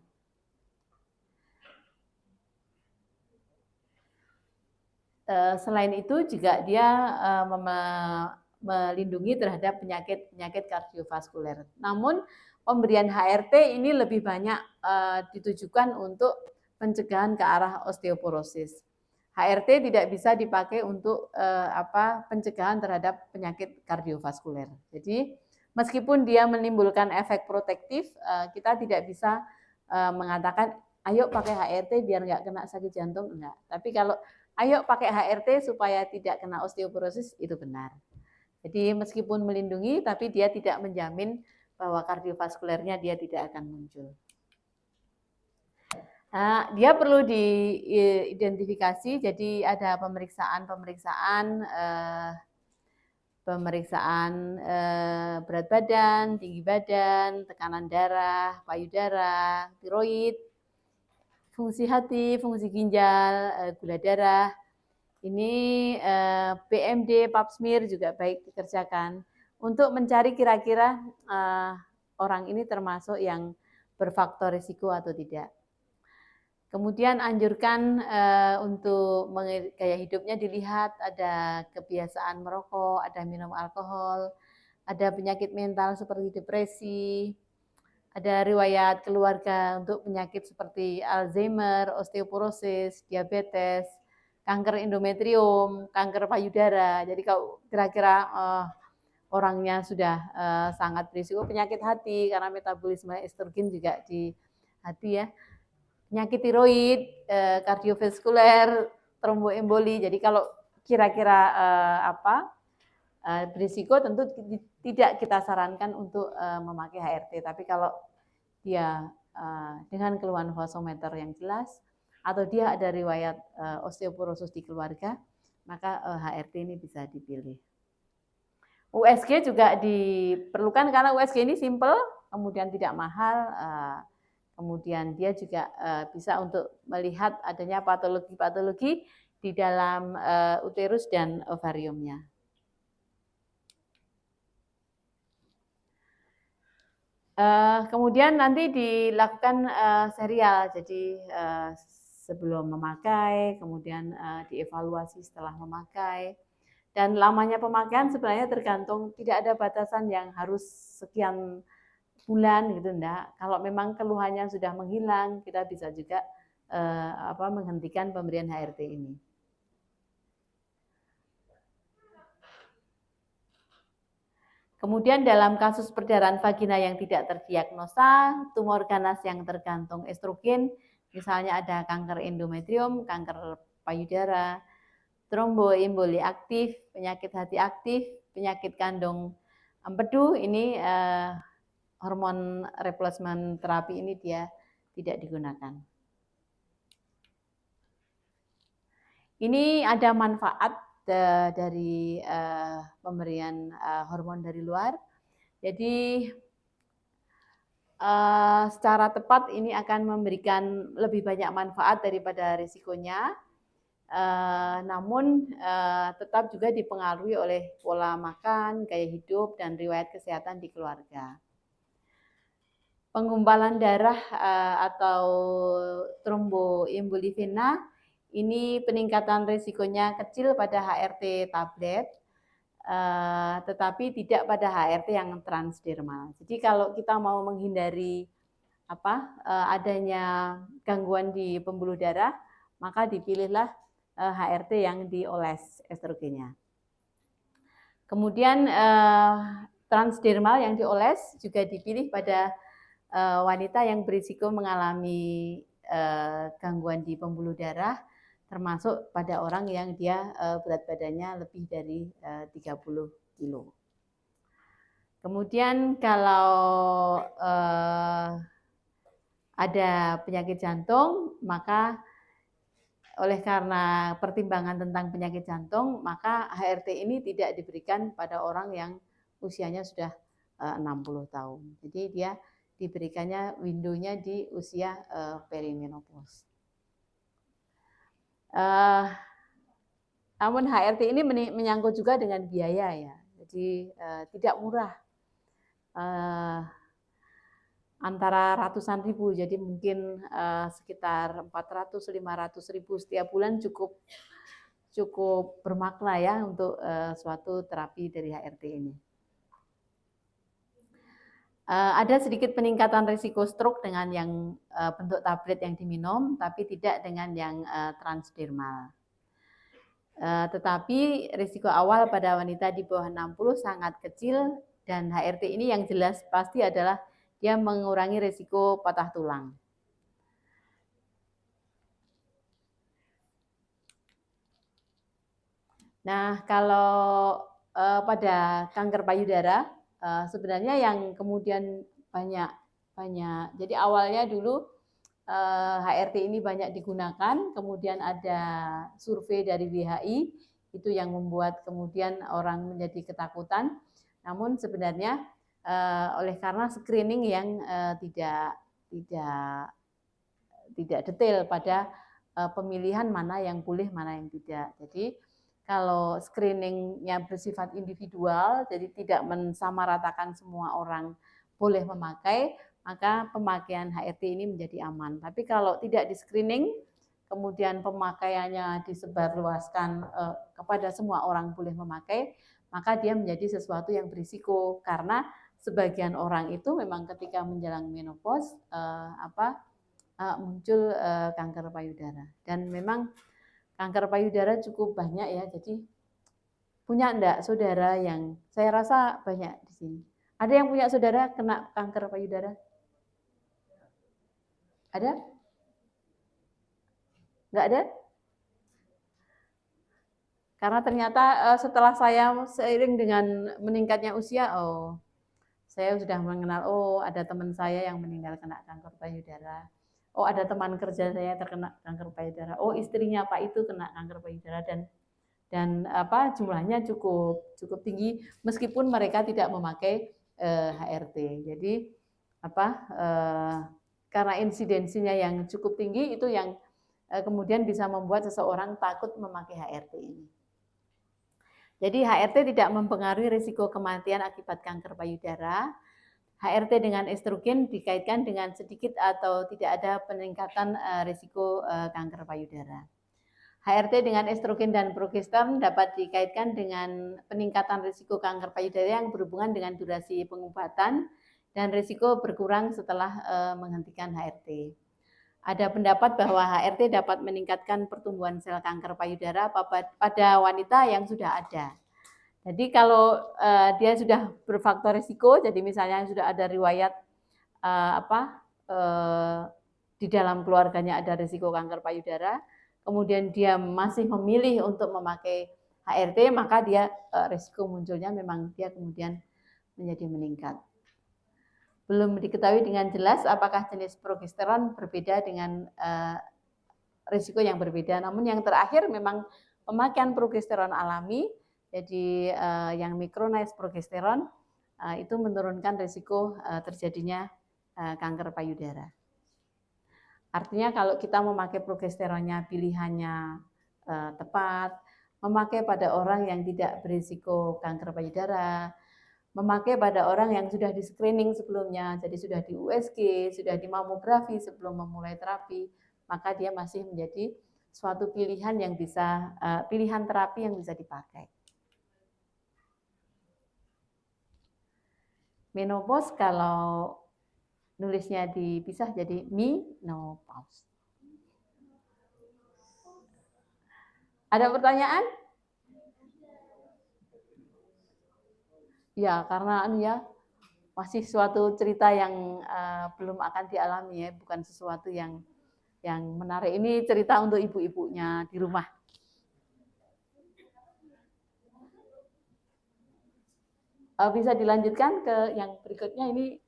Selain itu juga dia melindungi terhadap penyakit kardiovaskuler. Namun pemberian HRT ini lebih banyak ditujukan untuk pencegahan ke arah osteoporosis. HRT tidak bisa dipakai untuk pencegahan terhadap penyakit kardiovaskuler. Jadi meskipun dia menimbulkan efek protektif, kita tidak bisa mengatakan ayo pakai HRT biar nggak kena sakit jantung, enggak. Tapi kalau ayo pakai HRT supaya tidak kena osteoporosis, itu benar. Jadi meskipun melindungi, tapi dia tidak menjamin bahwa kardiovaskulernya dia tidak akan muncul. Nah, dia perlu diidentifikasi, jadi ada pemeriksaan berat badan, tinggi badan, tekanan darah, payudara, tiroid, fungsi hati, fungsi ginjal, gula darah. Ini BMD, pap smear juga baik dikerjakan untuk mencari kira-kira orang ini termasuk yang berfaktor risiko atau tidak. Kemudian anjurkan untuk gaya hidupnya dilihat, ada kebiasaan merokok, ada minum alkohol, ada penyakit mental seperti depresi, ada riwayat keluarga untuk penyakit seperti Alzheimer, osteoporosis, diabetes, kanker endometrium, kanker payudara. Jadi kalau kira-kira orangnya sudah sangat berisiko penyakit hati karena metabolisme estrogen juga di hati ya. Penyakit tiroid, kardiovaskuler, tromboemboli. Jadi kalau kira-kira berisiko tentu tidak kita sarankan untuk memakai HRT. Tapi kalau dia dengan keluhan vasometer yang jelas atau dia ada riwayat osteoporosis di keluarga, maka HRT ini bisa dipilih. USG juga diperlukan karena USG ini simple, kemudian tidak mahal, kemudian dia juga bisa untuk melihat adanya patologi-patologi di dalam uterus dan ovariumnya. Kemudian nanti dilakukan serial, jadi sebelum memakai, kemudian dievaluasi setelah memakai. Dan lamanya pemakaian sebenarnya tergantung, tidak ada batasan yang harus sekian bulan gitu, enggak. Kalau memang keluhannya sudah menghilang, kita bisa juga menghentikan pemberian HRT ini. Kemudian dalam kasus perdarahan vagina yang tidak terdiagnosa, tumor ganas yang tergantung estrogen, misalnya ada kanker endometrium, kanker payudara, tromboemboli aktif, penyakit hati aktif, penyakit kandung empedu, ini hormon replacement terapi ini dia tidak digunakan. Ini ada manfaat dari pemberian hormon dari luar. Jadi secara tepat ini akan memberikan lebih banyak manfaat daripada risikonya. Namun tetap juga dipengaruhi oleh pola makan, gaya hidup, dan riwayat kesehatan di keluarga. Penggumpalan darah atau tromboemboli vena ini peningkatan risikonya kecil pada HRT tablet, tetapi tidak pada HRT yang transdermal. Jadi kalau kita mau menghindari adanya gangguan di pembuluh darah, maka dipilihlah HRT yang dioles estrogennya. Kemudian transdermal yang dioles juga dipilih pada wanita yang berisiko mengalami gangguan di pembuluh darah, termasuk pada orang yang dia berat badannya lebih dari 30 kilo. Kemudian kalau ada penyakit jantung, maka oleh karena pertimbangan tentang penyakit jantung, maka HRT ini tidak diberikan pada orang yang usianya sudah 60 tahun. Jadi dia diberikannya window-nya di usia perimenopause. Namun HRT ini menyangkut juga dengan biaya ya, jadi tidak murah, antara ratusan ribu, jadi mungkin sekitar 400-500 ribu setiap bulan cukup bermakna ya untuk suatu terapi dari HRT ini. Ada sedikit peningkatan risiko stroke dengan yang bentuk tablet yang diminum, tapi tidak dengan yang transdermal. Tetapi risiko awal pada wanita di bawah 60 sangat kecil, dan HRT ini yang jelas pasti adalah dia mengurangi risiko patah tulang. Nah, kalau pada kanker payudara, sebenarnya yang kemudian banyak. Jadi awalnya dulu HRT ini banyak digunakan, kemudian ada survei dari WHI itu yang membuat kemudian orang menjadi ketakutan. Namun sebenarnya oleh karena screening yang tidak detail pada pemilihan mana yang boleh, mana yang tidak. Jadi kalau screeningnya bersifat individual, jadi tidak mensamaratakan semua orang boleh memakai, maka pemakaian HRT ini menjadi aman. Tapi kalau tidak di screening, kemudian pemakaiannya disebarluaskan kepada semua orang boleh memakai, maka dia menjadi sesuatu yang berisiko, karena sebagian orang itu memang ketika menjelang menopause muncul kanker payudara. Dan memang kanker payudara cukup banyak ya, jadi punya enggak saudara yang, saya rasa banyak di sini. Ada yang punya saudara kena kanker payudara? Ada? Enggak ada? Karena ternyata setelah saya seiring dengan meningkatnya usia, saya sudah mengenal, ada teman saya yang meninggal kena kanker payudara. Ada teman kerja saya terkena kanker payudara. Istrinya Pak itu kena kanker payudara, dan jumlahnya cukup tinggi meskipun mereka tidak memakai HRT. Jadi karena insidensinya yang cukup tinggi itu yang kemudian bisa membuat seseorang takut memakai HRT ini. Jadi HRT tidak mempengaruhi risiko kematian akibat kanker payudara. HRT dengan estrogen dikaitkan dengan sedikit atau tidak ada peningkatan risiko kanker payudara. HRT dengan estrogen dan progesteron dapat dikaitkan dengan peningkatan risiko kanker payudara yang berhubungan dengan durasi pengobatan dan risiko berkurang setelah menghentikan HRT. Ada pendapat bahwa HRT dapat meningkatkan pertumbuhan sel kanker payudara pada wanita yang sudah ada. Jadi kalau dia sudah berfaktor risiko, jadi misalnya sudah ada riwayat di dalam keluarganya ada risiko kanker payudara, kemudian dia masih memilih untuk memakai HRT, maka dia risiko munculnya memang dia kemudian menjadi meningkat. Belum diketahui dengan jelas apakah jenis progesteron berbeda dengan risiko yang berbeda. Namun yang terakhir memang pemakaian progesteron alami, jadi yang micronized progesteron itu menurunkan risiko terjadinya kanker payudara. Artinya kalau kita memakai progesteronnya pilihannya tepat, memakai pada orang yang tidak berisiko kanker payudara, memakai pada orang yang sudah di screening sebelumnya, jadi sudah di USG, sudah di mamografi sebelum memulai terapi, maka dia masih menjadi suatu pilihan yang bisa pilihan terapi yang bisa dipakai. Menopause kalau nulisnya dipisah jadi menopause. Ada pertanyaan? Ya, karena masih suatu cerita yang belum akan dialami ya, bukan sesuatu yang menarik. Ini cerita untuk ibu-ibunya di rumah. Bisa dilanjutkan ke yang berikutnya ini.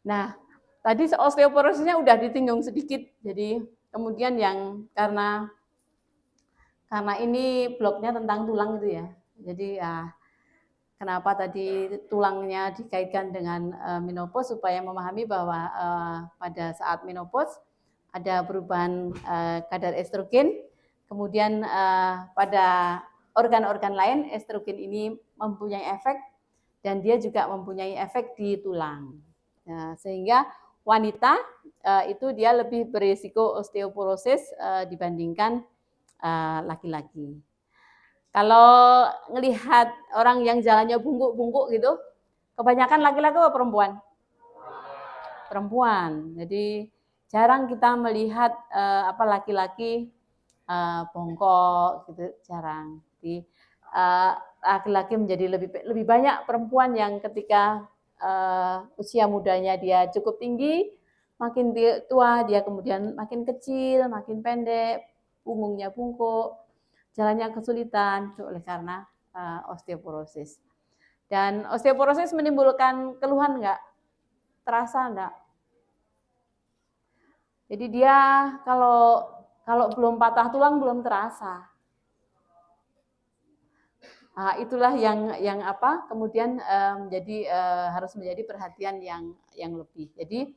Nah, tadi osteoporosisnya udah ditinggung sedikit, jadi kemudian yang karena ini blognya tentang tulang itu ya, jadi ya kenapa tadi tulangnya dikaitkan dengan menopause supaya memahami bahwa pada saat menopause ada perubahan kadar estrogen, kemudian pada organ-organ lain estrogen ini mempunyai efek dan dia juga mempunyai efek di tulang. Nah, sehingga wanita itu dia lebih berisiko osteoporosis dibandingkan laki-laki. Kalau ngelihat orang yang jalannya bungkuk-bungkuk gitu, kebanyakan laki-laki atau perempuan? Perempuan. Jadi jarang kita melihat laki-laki bongkok gitu, jarang. Jadi laki-laki menjadi lebih banyak perempuan yang ketika usia mudanya dia cukup tinggi, makin tua dia kemudian makin kecil, makin pendek, punggungnya bungkuk, jalannya kesulitan oleh karena osteoporosis. Dan osteoporosis menimbulkan keluhan enggak? Terasa enggak? Jadi dia kalau belum patah tulang belum terasa. Nah, itulah yang kemudian harus menjadi perhatian yang lebih. Jadi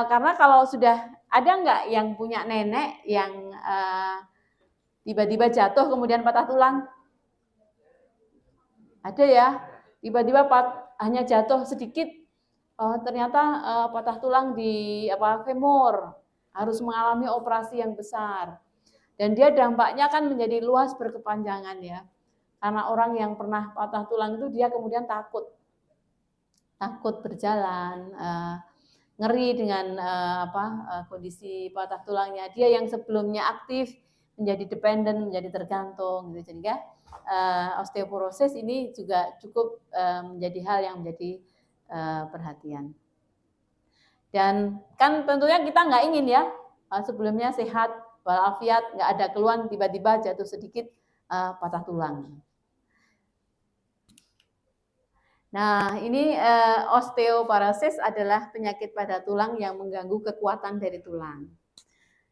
karena kalau sudah ada enggak yang punya nenek yang tiba-tiba jatuh kemudian patah tulang? Ada ya, tiba-tiba hanya jatuh sedikit, ternyata patah tulang di femur, harus mengalami operasi yang besar. Dan dia dampaknya kan menjadi luas berkepanjangan ya. Karena orang yang pernah patah tulang itu dia kemudian takut berjalan, ngeri dengan kondisi patah tulangnya. Dia yang sebelumnya aktif menjadi dependen, menjadi tergantung gitu. Sehingga osteoporosis ini juga cukup menjadi hal yang menjadi perhatian. Dan kan tentunya kita nggak ingin ya sebelumnya sehat walafiat, nggak ada keluhan, tiba-tiba jatuh sedikit patah tulang. Nah, ini osteoporosis adalah penyakit pada tulang yang mengganggu kekuatan dari tulang.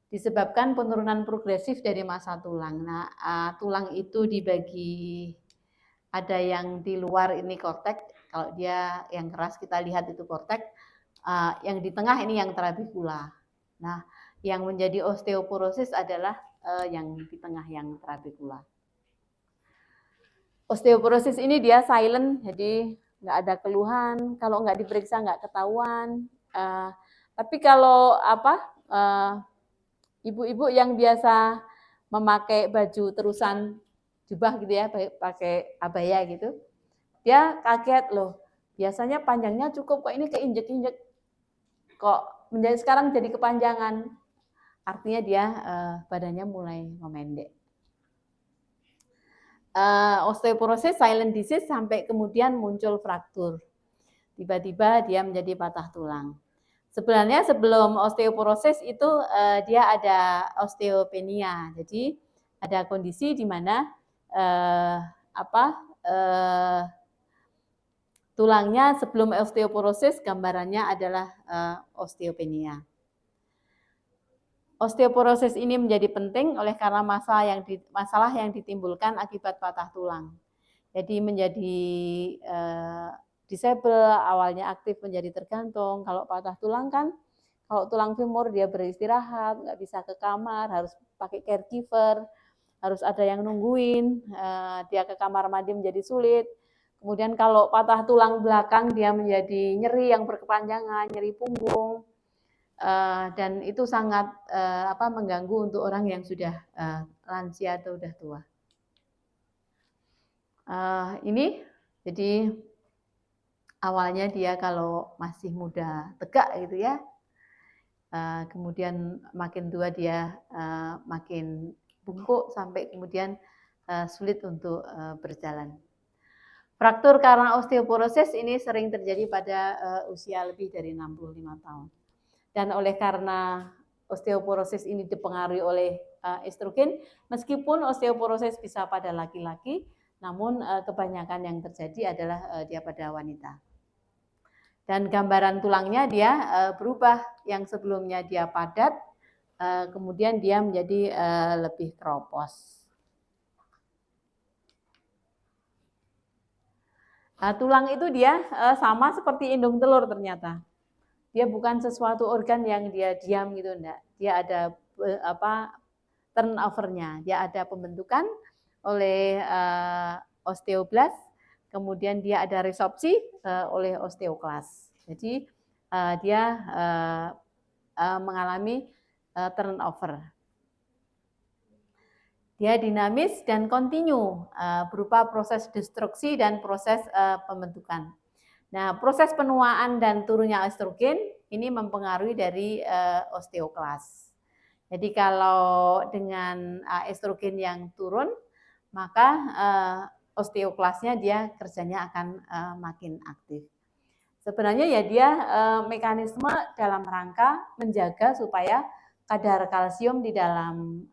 Disebabkan penurunan progresif dari massa tulang. Nah, tulang itu dibagi, ada yang di luar ini korteks, kalau dia yang keras kita lihat itu korteks, yang di tengah ini yang trabekula. Nah, yang menjadi osteoporosis adalah yang di tengah yang trabekula. Osteoporosis ini dia silent, jadi nggak ada keluhan, kalau nggak diperiksa nggak ketahuan. Tapi kalau ibu-ibu yang biasa memakai baju terusan jubah gitu ya, pakai abaya gitu, dia kaget loh. Biasanya panjangnya cukup, kok ini keinjek-injek, kok menjadi sekarang jadi kepanjangan. Artinya dia badannya mulai memendek. Osteoporosis silent disease sampai kemudian muncul fraktur. Tiba-tiba dia menjadi patah tulang. Sebenarnya sebelum osteoporosis itu dia ada osteopenia. Jadi ada kondisi di mana tulangnya sebelum osteoporosis gambarannya adalah osteopenia. Osteoporosis ini menjadi penting oleh karena masalah yang ditimbulkan akibat patah tulang. Jadi menjadi disable, awalnya aktif menjadi tergantung. Kalau patah tulang kan, kalau tulang femur dia beristirahat, nggak bisa ke kamar, harus pakai caregiver, harus ada yang nungguin, dia ke kamar mandi menjadi sulit. Kemudian kalau patah tulang belakang dia menjadi nyeri yang berkepanjangan, nyeri punggung, dan itu sangat mengganggu untuk orang yang sudah lansia atau sudah tua. Ini jadi awalnya dia kalau masih muda tegak gitu ya, kemudian makin tua dia makin bungkuk sampai kemudian sulit untuk berjalan. Fraktur karena osteoporosis ini sering terjadi pada usia lebih dari 65 tahun. Dan oleh karena osteoporosis ini dipengaruhi oleh estrogen, meskipun osteoporosis bisa pada laki-laki, namun kebanyakan yang terjadi adalah dia pada wanita. Dan gambaran tulangnya dia berubah, yang sebelumnya dia padat, kemudian dia menjadi lebih keropos. Nah, tulang itu dia sama seperti indung telur ternyata. Dia bukan sesuatu organ yang dia diam gitu, enggak. Dia ada turnover-nya. Dia ada pembentukan oleh osteoblast, kemudian dia ada resorpsi oleh osteoklas. Jadi dia mengalami turnover. Dia dinamis dan kontinu berupa proses destruksi dan proses pembentukan. Nah, proses penuaan dan turunnya estrogen ini mempengaruhi dari osteoklas. Jadi kalau dengan estrogen yang turun, maka osteoklasnya dia kerjanya akan makin aktif. Sebenarnya ya dia mekanisme dalam rangka menjaga supaya kadar kalsium di dalam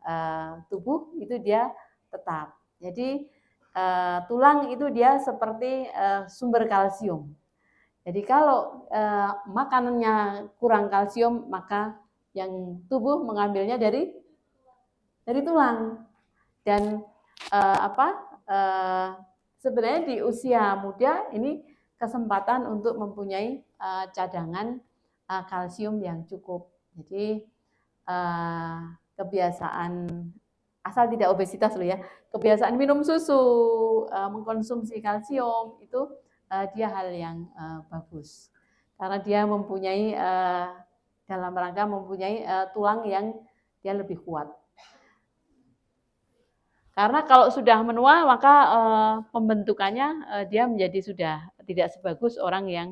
tubuh itu dia tetap. Jadi tulang itu dia seperti sumber kalsium. Jadi kalau makanannya kurang kalsium, maka yang tubuh mengambilnya dari tulang. Dan sebenarnya di usia muda ini kesempatan untuk mempunyai cadangan kalsium yang cukup. Jadi kebiasaan asal tidak obesitas loh ya, kebiasaan minum susu, mengkonsumsi kalsium itu dia hal yang bagus karena dia mempunyai dalam rangka mempunyai tulang yang dia lebih kuat. Karena kalau sudah menua maka pembentukannya dia menjadi sudah tidak sebagus orang yang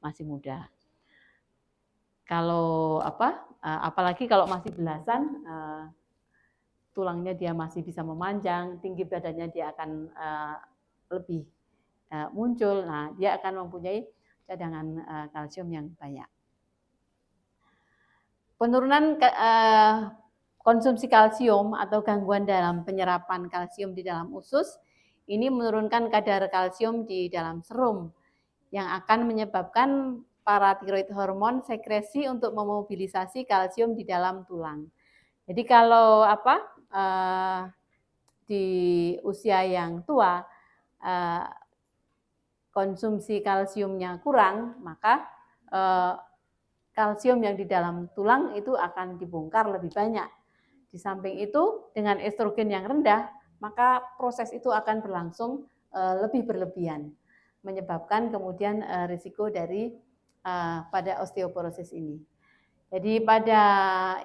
masih muda. Kalau apalagi kalau masih belasan, tulangnya dia masih bisa memanjang, tinggi badannya dia akan lebih muncul. Nah, dia akan mempunyai cadangan kalsium yang banyak. Penurunan konsumsi kalsium atau gangguan dalam penyerapan kalsium di dalam usus ini menurunkan kadar kalsium di dalam serum yang akan menyebabkan paratiroid hormon sekresi untuk memobilisasi kalsium di dalam tulang. Jadi kalau di usia yang tua konsumsi kalsiumnya kurang, maka kalsium yang di dalam tulang itu akan dibongkar lebih banyak. Di samping itu, dengan estrogen yang rendah, maka proses itu akan berlangsung lebih berlebihan, menyebabkan kemudian risiko dari pada osteoporosis ini. Jadi pada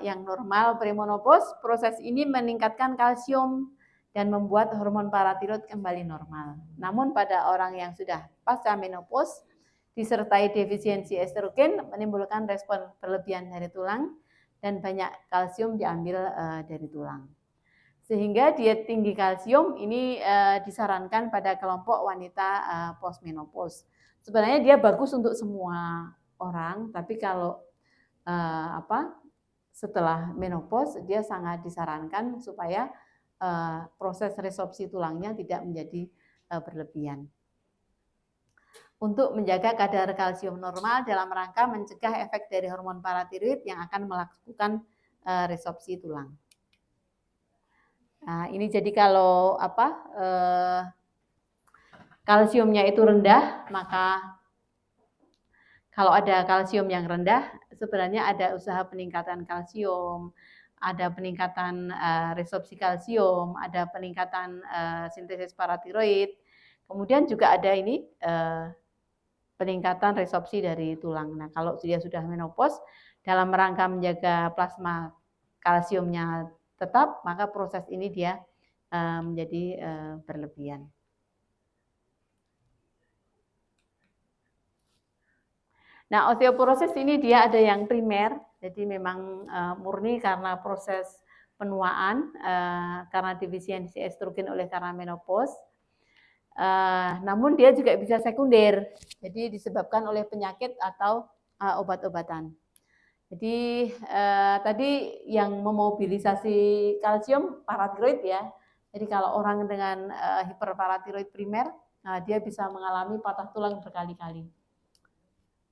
yang normal premenopause, proses ini meningkatkan kalsium dan membuat hormon paratiroid kembali normal. Namun pada orang yang sudah pasca menopause, disertai defisiensi estrogen menimbulkan respon berlebihan dari tulang dan banyak kalsium diambil dari tulang. Sehingga diet tinggi kalsium ini disarankan pada kelompok wanita postmenopause. Sebenarnya dia bagus untuk semua orang, tapi kalau setelah menopause dia sangat disarankan supaya proses resorpsi tulangnya tidak menjadi berlebihan. Untuk menjaga kadar kalsium normal dalam rangka mencegah efek dari hormon paratiroid yang akan melakukan resorpsi tulang. Nah, ini jadi kalau kalsiumnya itu rendah, maka kalau ada kalsium yang rendah, sebenarnya ada usaha peningkatan kalsium, ada peningkatan resorpsi kalsium, ada peningkatan sintesis paratiroid, kemudian juga ada ini peningkatan resorpsi dari tulang. Nah, kalau dia sudah menopause, dalam rangka menjaga plasma kalsiumnya tetap, maka proses ini dia menjadi berlebihan. Nah, osteoporosis ini dia ada yang primer, jadi memang murni karena proses penuaan, karena defisiensi estrogen oleh karena menopause. Namun dia juga bisa sekunder, jadi disebabkan oleh penyakit atau obat-obatan. Jadi tadi yang memobilisasi kalsium paratiroid ya. Jadi kalau orang dengan hiperparatiroid primer, dia bisa mengalami patah tulang berkali-kali.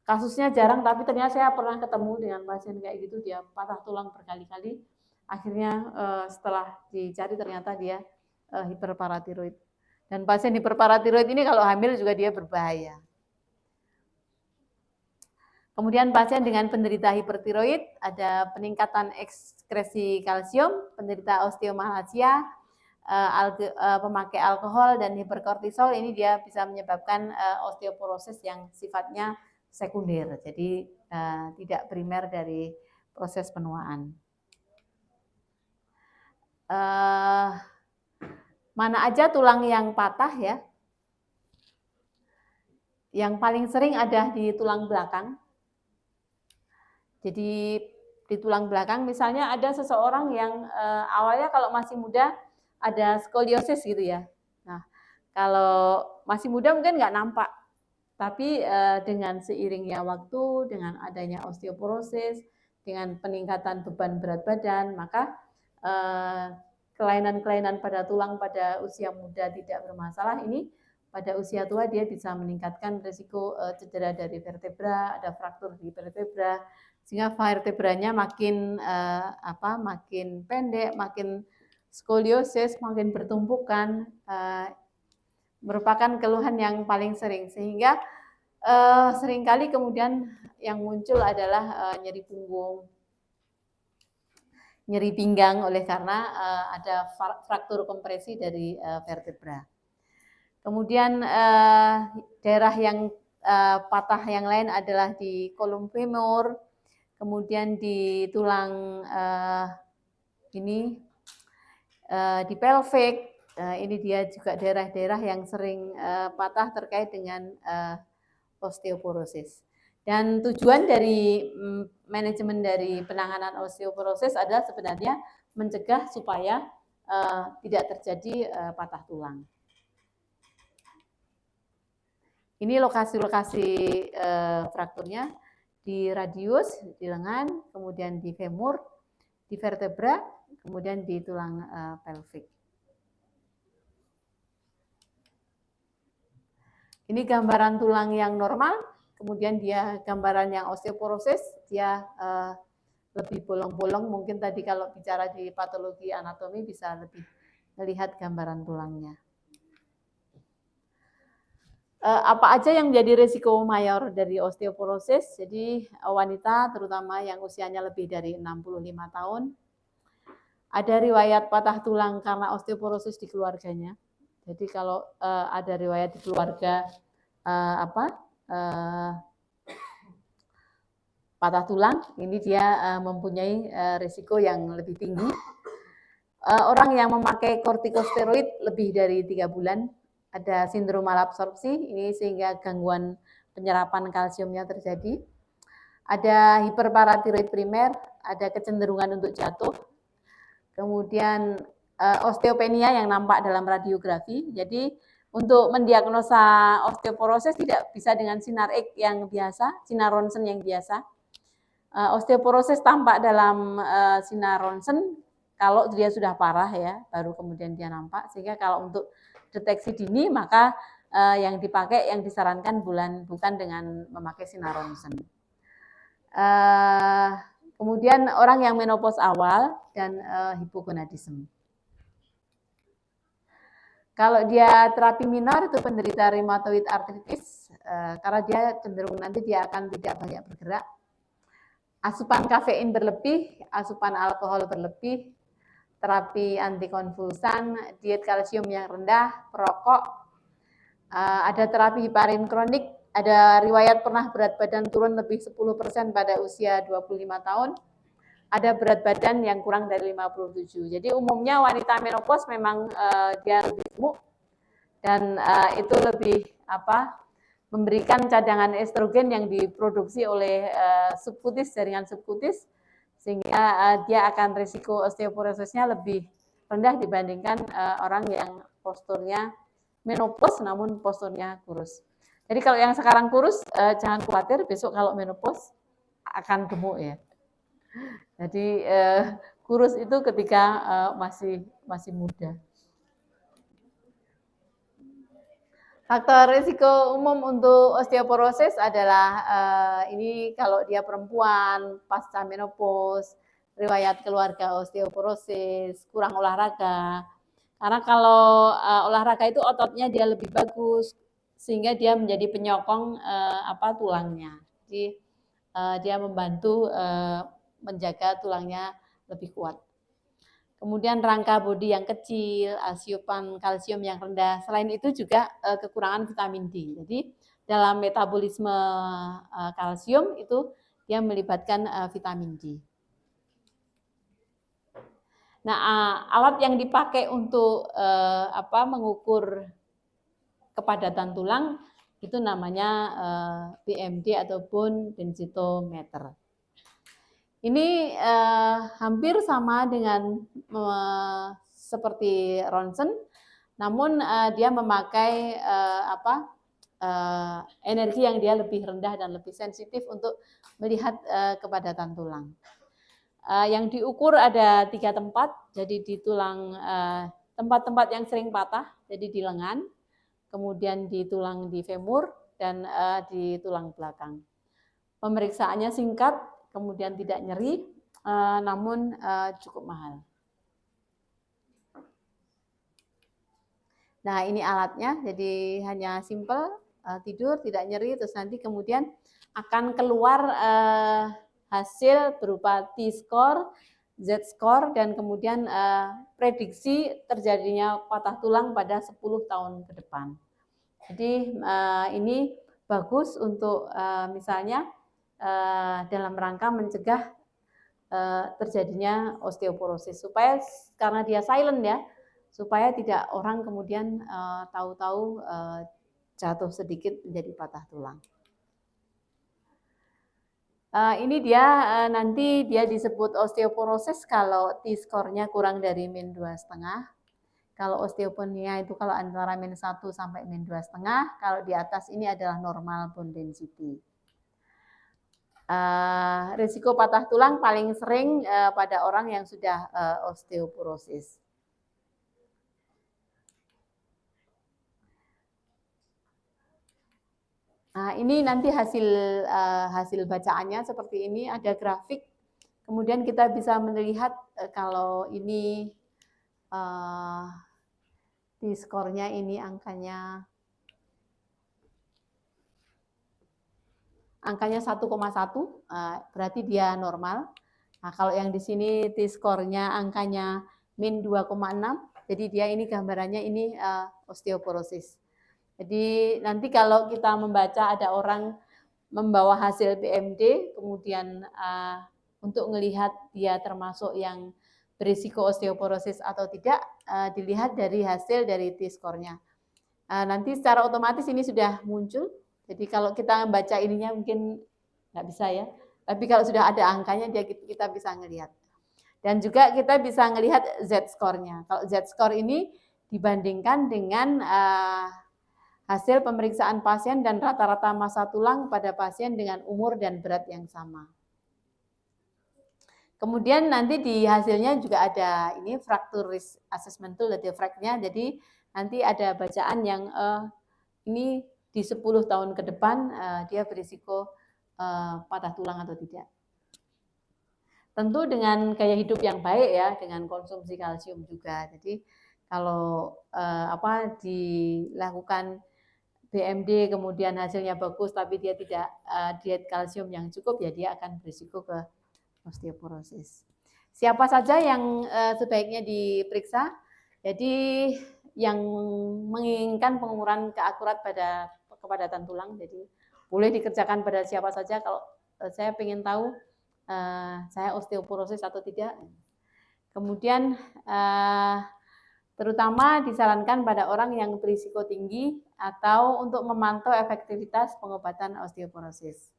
kasusnya jarang, tapi ternyata saya pernah ketemu dengan pasien kayak gitu, dia patah tulang berkali-kali. Akhirnya setelah dicari ternyata dia hiperparatiroid. Dan pasien hiperparatiroid ini kalau hamil juga dia berbahaya. Kemudian pasien dengan penderita hipertiroid, ada peningkatan ekskresi kalsium, penderita osteomalacia, pemakai alkohol dan hiperkortisol, ini dia bisa menyebabkan osteoporosis yang sifatnya sekunder, jadi tidak primer dari proses penuaan. Mana aja tulang yang patah ya? Yang paling sering ada di tulang belakang. Jadi di tulang belakang misalnya ada seseorang yang awalnya kalau masih muda ada skoliosis gitu ya. Nah, kalau masih muda mungkin nggak nampak, tapi dengan seiringnya waktu, dengan adanya osteoporosis, dengan peningkatan beban berat badan, maka kelainan-kelainan pada tulang pada usia muda tidak bermasalah, ini pada usia tua dia bisa meningkatkan risiko cedera dari vertebra, ada fraktur di vertebra, sehingga vertebranya makin makin pendek, makin skoliosis, makin bertumpukan, merupakan keluhan yang paling sering, sehingga seringkali kemudian yang muncul adalah nyeri punggung, nyeri pinggang oleh karena ada fraktur kompresi dari vertebra. Kemudian daerah yang patah yang lain adalah di kolum femur, kemudian di tulang ini di pelvic, ini dia juga daerah-daerah yang sering patah terkait dengan osteoporosis. Dan tujuan dari manajemen dari penanganan osteoporosis adalah sebenarnya mencegah supaya tidak terjadi patah tulang. Ini lokasi-lokasi frakturnya di radius, di lengan, kemudian di femur, di vertebra, kemudian di tulang pelvic. Ini gambaran tulang yang normal, kemudian dia gambaran yang osteoporosis, dia lebih bolong-bolong, mungkin tadi kalau bicara di patologi anatomi bisa lebih melihat gambaran tulangnya. Apa aja yang menjadi risiko mayor dari osteoporosis? Jadi wanita terutama yang usianya lebih dari 65 tahun, ada riwayat patah tulang karena osteoporosis di keluarganya. Jadi kalau ada riwayat di keluarga patah tulang, ini dia mempunyai risiko yang lebih tinggi. Orang yang memakai kortikosteroid lebih dari 3 bulan, ada sindrom malabsorpsi, ini sehingga gangguan penyerapan kalsiumnya terjadi. Ada hiperparatiroid primer, ada kecenderungan untuk jatuh. Kemudian osteopenia yang nampak dalam radiografi. Jadi untuk mendiagnosa osteoporosis tidak bisa dengan sinar X yang biasa, sinar ronsen yang biasa. Osteoporosis tampak dalam sinar ronsen kalau dia sudah parah ya, baru kemudian dia nampak. Sehingga kalau untuk deteksi dini maka yang dipakai, yang disarankan bukan dengan memakai sinar ronsen. Kemudian orang yang menopause awal dan hipogonadisme. Kalau dia terapi minor itu penderita rheumatoid arthritis, karena dia cenderung nanti dia akan tidak banyak bergerak. Asupan kafein berlebih, asupan alkohol berlebih, terapi antikonvulsan, diet kalsium yang rendah, perokok, ada terapi heparin kronik, ada riwayat pernah berat badan turun lebih 10% pada usia 25 tahun, ada berat badan yang kurang dari 57. Jadi umumnya wanita menopause memang dia lebih gemuk dan itu lebih memberikan cadangan estrogen yang diproduksi oleh subkutis, jaringan subkutis, sehingga dia akan risiko osteoporosisnya lebih rendah dibandingkan orang yang posturnya menopause namun posturnya kurus. Jadi kalau yang sekarang kurus jangan khawatir, besok kalau menopause akan gemuk ya. Jadi kurus itu ketika masih muda. Faktor risiko umum untuk osteoporosis adalah ini kalau dia perempuan, pasca menopause, riwayat keluarga osteoporosis, kurang olahraga. Karena kalau olahraga itu ototnya dia lebih bagus, sehingga dia menjadi penyokong tulangnya. Jadi dia membantu menjaga tulangnya lebih kuat. Kemudian rangka bodi yang kecil, asupan kalsium yang rendah. Selain itu juga kekurangan vitamin D. Jadi dalam metabolisme kalsium itu dia melibatkan vitamin D. Nah, alat yang dipakai untuk mengukur kepadatan tulang itu namanya BMD ataupun densitometer. Ini hampir sama dengan seperti ronsen, namun dia memakai energi yang dia lebih rendah dan lebih sensitif untuk melihat kepadatan tulang. Yang diukur ada 3 tempat, jadi di tulang tempat-tempat yang sering patah, jadi di lengan, kemudian di tulang di femur, dan di tulang belakang. Pemeriksaannya singkat, kemudian tidak nyeri, namun cukup mahal. Nah, ini alatnya, jadi hanya simple, tidur, tidak nyeri, terus nanti kemudian akan keluar hasil berupa T-score, Z-score, dan kemudian prediksi terjadinya patah tulang pada 10 tahun ke depan. Jadi ini bagus untuk misalnya dalam rangka mencegah terjadinya osteoporosis, supaya karena dia silent ya, supaya tidak orang kemudian tahu-tahu jatuh sedikit menjadi patah tulang. Ini dia nanti dia disebut osteoporosis kalau T-score-nya kurang dari -2,5. Kalau osteopenia itu kalau antara -1 sampai -2,5, kalau di atas ini adalah normal bone density. Risiko patah tulang paling sering pada orang yang sudah osteoporosis. Nah, ini nanti hasil bacaannya seperti ini, ada grafik. Kemudian kita bisa melihat kalau ini T-score-nya ini angkanya 1,1, berarti dia normal. Nah, kalau yang di sini T-score-nya angkanya -2,6, jadi dia ini gambarannya ini osteoporosis. Jadi nanti kalau kita membaca ada orang membawa hasil BMD, kemudian untuk melihat dia termasuk yang berisiko osteoporosis atau tidak, dilihat dari hasil dari T-score-nya. Nanti secara otomatis ini sudah muncul. Jadi kalau kita membaca ininya mungkin nggak bisa ya. Tapi kalau sudah ada angkanya kita bisa ngelihat. Dan juga kita bisa ngelihat Z-score-nya. Kalau Z-score ini dibandingkan dengan hasil pemeriksaan pasien dan rata-rata massa tulang pada pasien dengan umur dan berat yang sama. Kemudian nanti di hasilnya juga ada ini fracture risk assessment tool, ada FRAC-nya. Jadi nanti ada bacaan yang ini di 10 tahun ke depan dia berisiko patah tulang atau tidak. Tentu dengan gaya hidup yang baik ya, dengan konsumsi kalsium juga. Jadi kalau dilakukan BMD kemudian hasilnya bagus tapi dia tidak diet kalsium yang cukup, ya dia akan berisiko ke osteoporosis. Siapa saja yang sebaiknya diperiksa? Jadi yang menginginkan pengukuran keakurat pada kepadatan tulang, jadi boleh dikerjakan pada siapa saja. Kalau saya ingin tahu saya osteoporosis atau tidak. Kemudian terutama disarankan pada orang yang berisiko tinggi atau untuk memantau efektivitas pengobatan osteoporosis.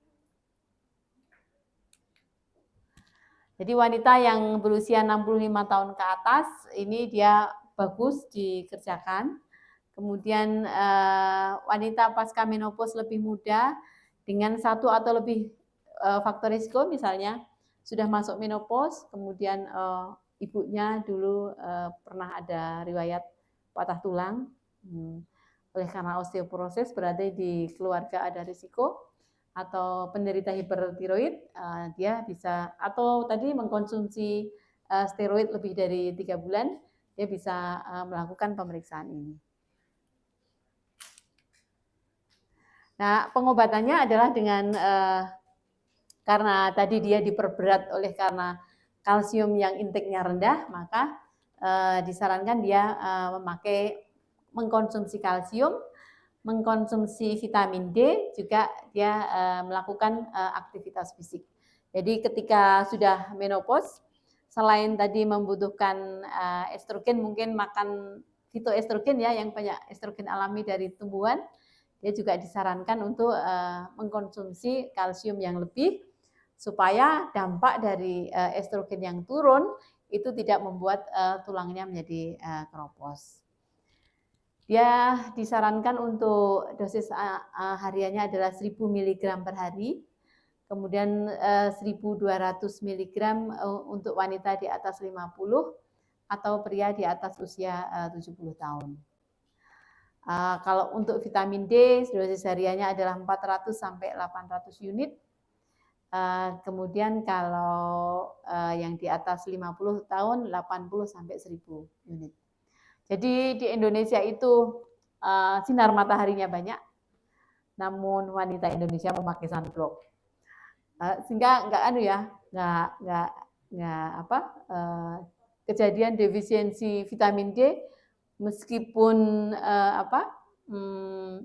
Jadi wanita yang berusia 65 tahun ke atas ini dia bagus dikerjakan. Kemudian wanita pasca menopause lebih muda dengan 1 atau lebih faktor risiko, misalnya sudah masuk menopause, kemudian ibunya dulu pernah ada riwayat patah tulang, Oleh karena osteoporosis berarti di keluarga ada risiko, atau penderita hipertiroid, dia bisa, atau tadi mengkonsumsi steroid lebih dari 3 bulan, dia bisa melakukan pemeriksaan ini. Nah, pengobatannya adalah dengan karena tadi dia diperberat oleh karena kalsium yang intake-nya rendah, maka disarankan dia mengkonsumsi kalsium, mengkonsumsi vitamin D, juga dia melakukan aktivitas fisik. Jadi ketika sudah menopause, selain tadi membutuhkan estrogen, mungkin makan fitoestrogen ya, yang banyak estrogen alami dari tumbuhan, dia juga disarankan untuk mengkonsumsi kalsium yang lebih, supaya dampak dari estrogen yang turun itu tidak membuat tulangnya menjadi keropos. Dia disarankan untuk dosis hariannya adalah 1000 mg per hari, kemudian 1200 mg untuk wanita di atas 50 atau pria di atas usia 70 tahun. Kalau untuk vitamin D, dosis hariannya adalah 400 sampai 800 unit. Kemudian kalau yang di atas 50 tahun 80 sampai 1000 unit. Jadi di Indonesia itu sinar mataharinya banyak, namun wanita Indonesia memakai sunblock, sehingga kejadian defisiensi vitamin D meskipun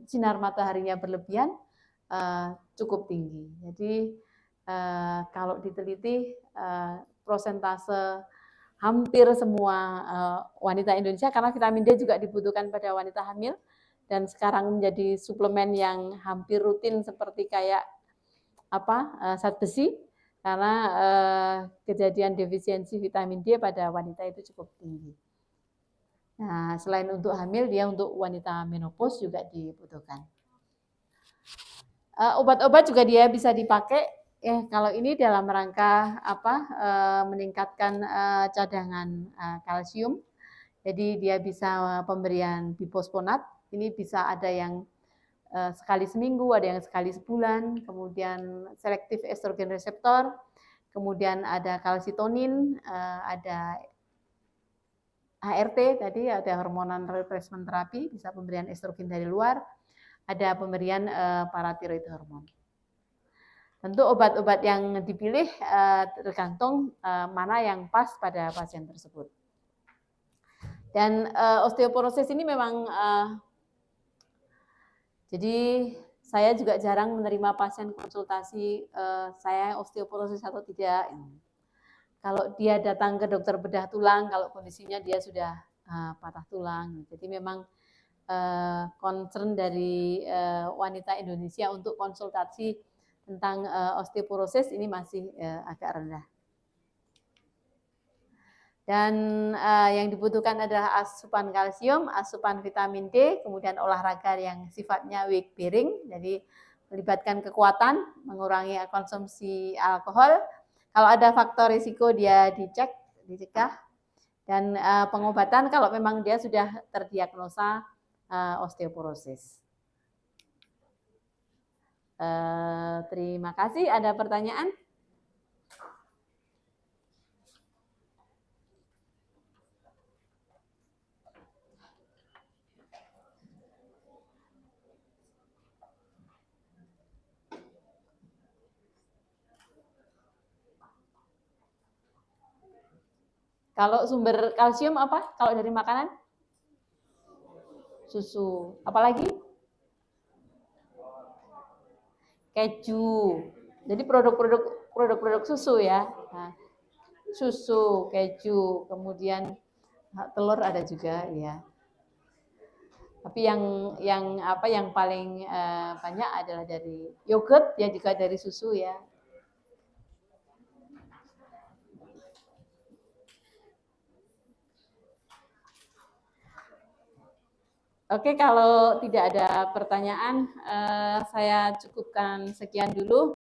sinar mataharinya berlebihan cukup tinggi. Jadi kalau diteliti prosentase hampir semua wanita Indonesia, karena vitamin D juga dibutuhkan pada wanita hamil, dan sekarang menjadi suplemen yang hampir rutin seperti kayak zat besi, karena kejadian defisiensi vitamin D pada wanita itu cukup tinggi. Nah, selain untuk hamil, dia untuk wanita menopause juga dibutuhkan. Obat-obat juga dia bisa dipakai. Kalau ini dalam rangka meningkatkan cadangan kalsium. Jadi dia bisa pemberian bifosfonat. Ini bisa ada yang sekali seminggu, ada yang sekali sebulan. Kemudian selektif estrogen reseptor. Kemudian ada kalsitonin, ada HRT tadi, ada hormonal replacement terapi, bisa pemberian estrogen dari luar. Ada pemberian paratiroid hormon. Tentu obat-obat yang dipilih tergantung mana yang pas pada pasien tersebut. Dan osteoporosis ini memang jadi saya juga jarang menerima pasien konsultasi saya osteoporosis atau tidak. Kalau dia datang ke dokter bedah tulang, kalau kondisinya dia sudah patah tulang. Jadi memang concern dari wanita Indonesia untuk konsultasi tentang osteoporosis ini masih agak rendah. Dan yang dibutuhkan adalah asupan kalsium, asupan vitamin D, kemudian olahraga yang sifatnya weight bearing, jadi melibatkan kekuatan, mengurangi konsumsi alkohol. Kalau ada faktor risiko dia dicegah, dan pengobatan kalau memang dia sudah terdiagnosa osteoporosis. Terima kasih. Ada pertanyaan? Kalau sumber kalsium apa? Kalau dari makanan? Susu. Apalagi? Keju. Jadi produk-produk susu ya. Nah, susu, keju, kemudian telur ada juga ya. Tapi yang paling banyak adalah dari yogurt, ya juga dari susu ya. Oke, kalau tidak ada pertanyaan, saya cukupkan sekian dulu.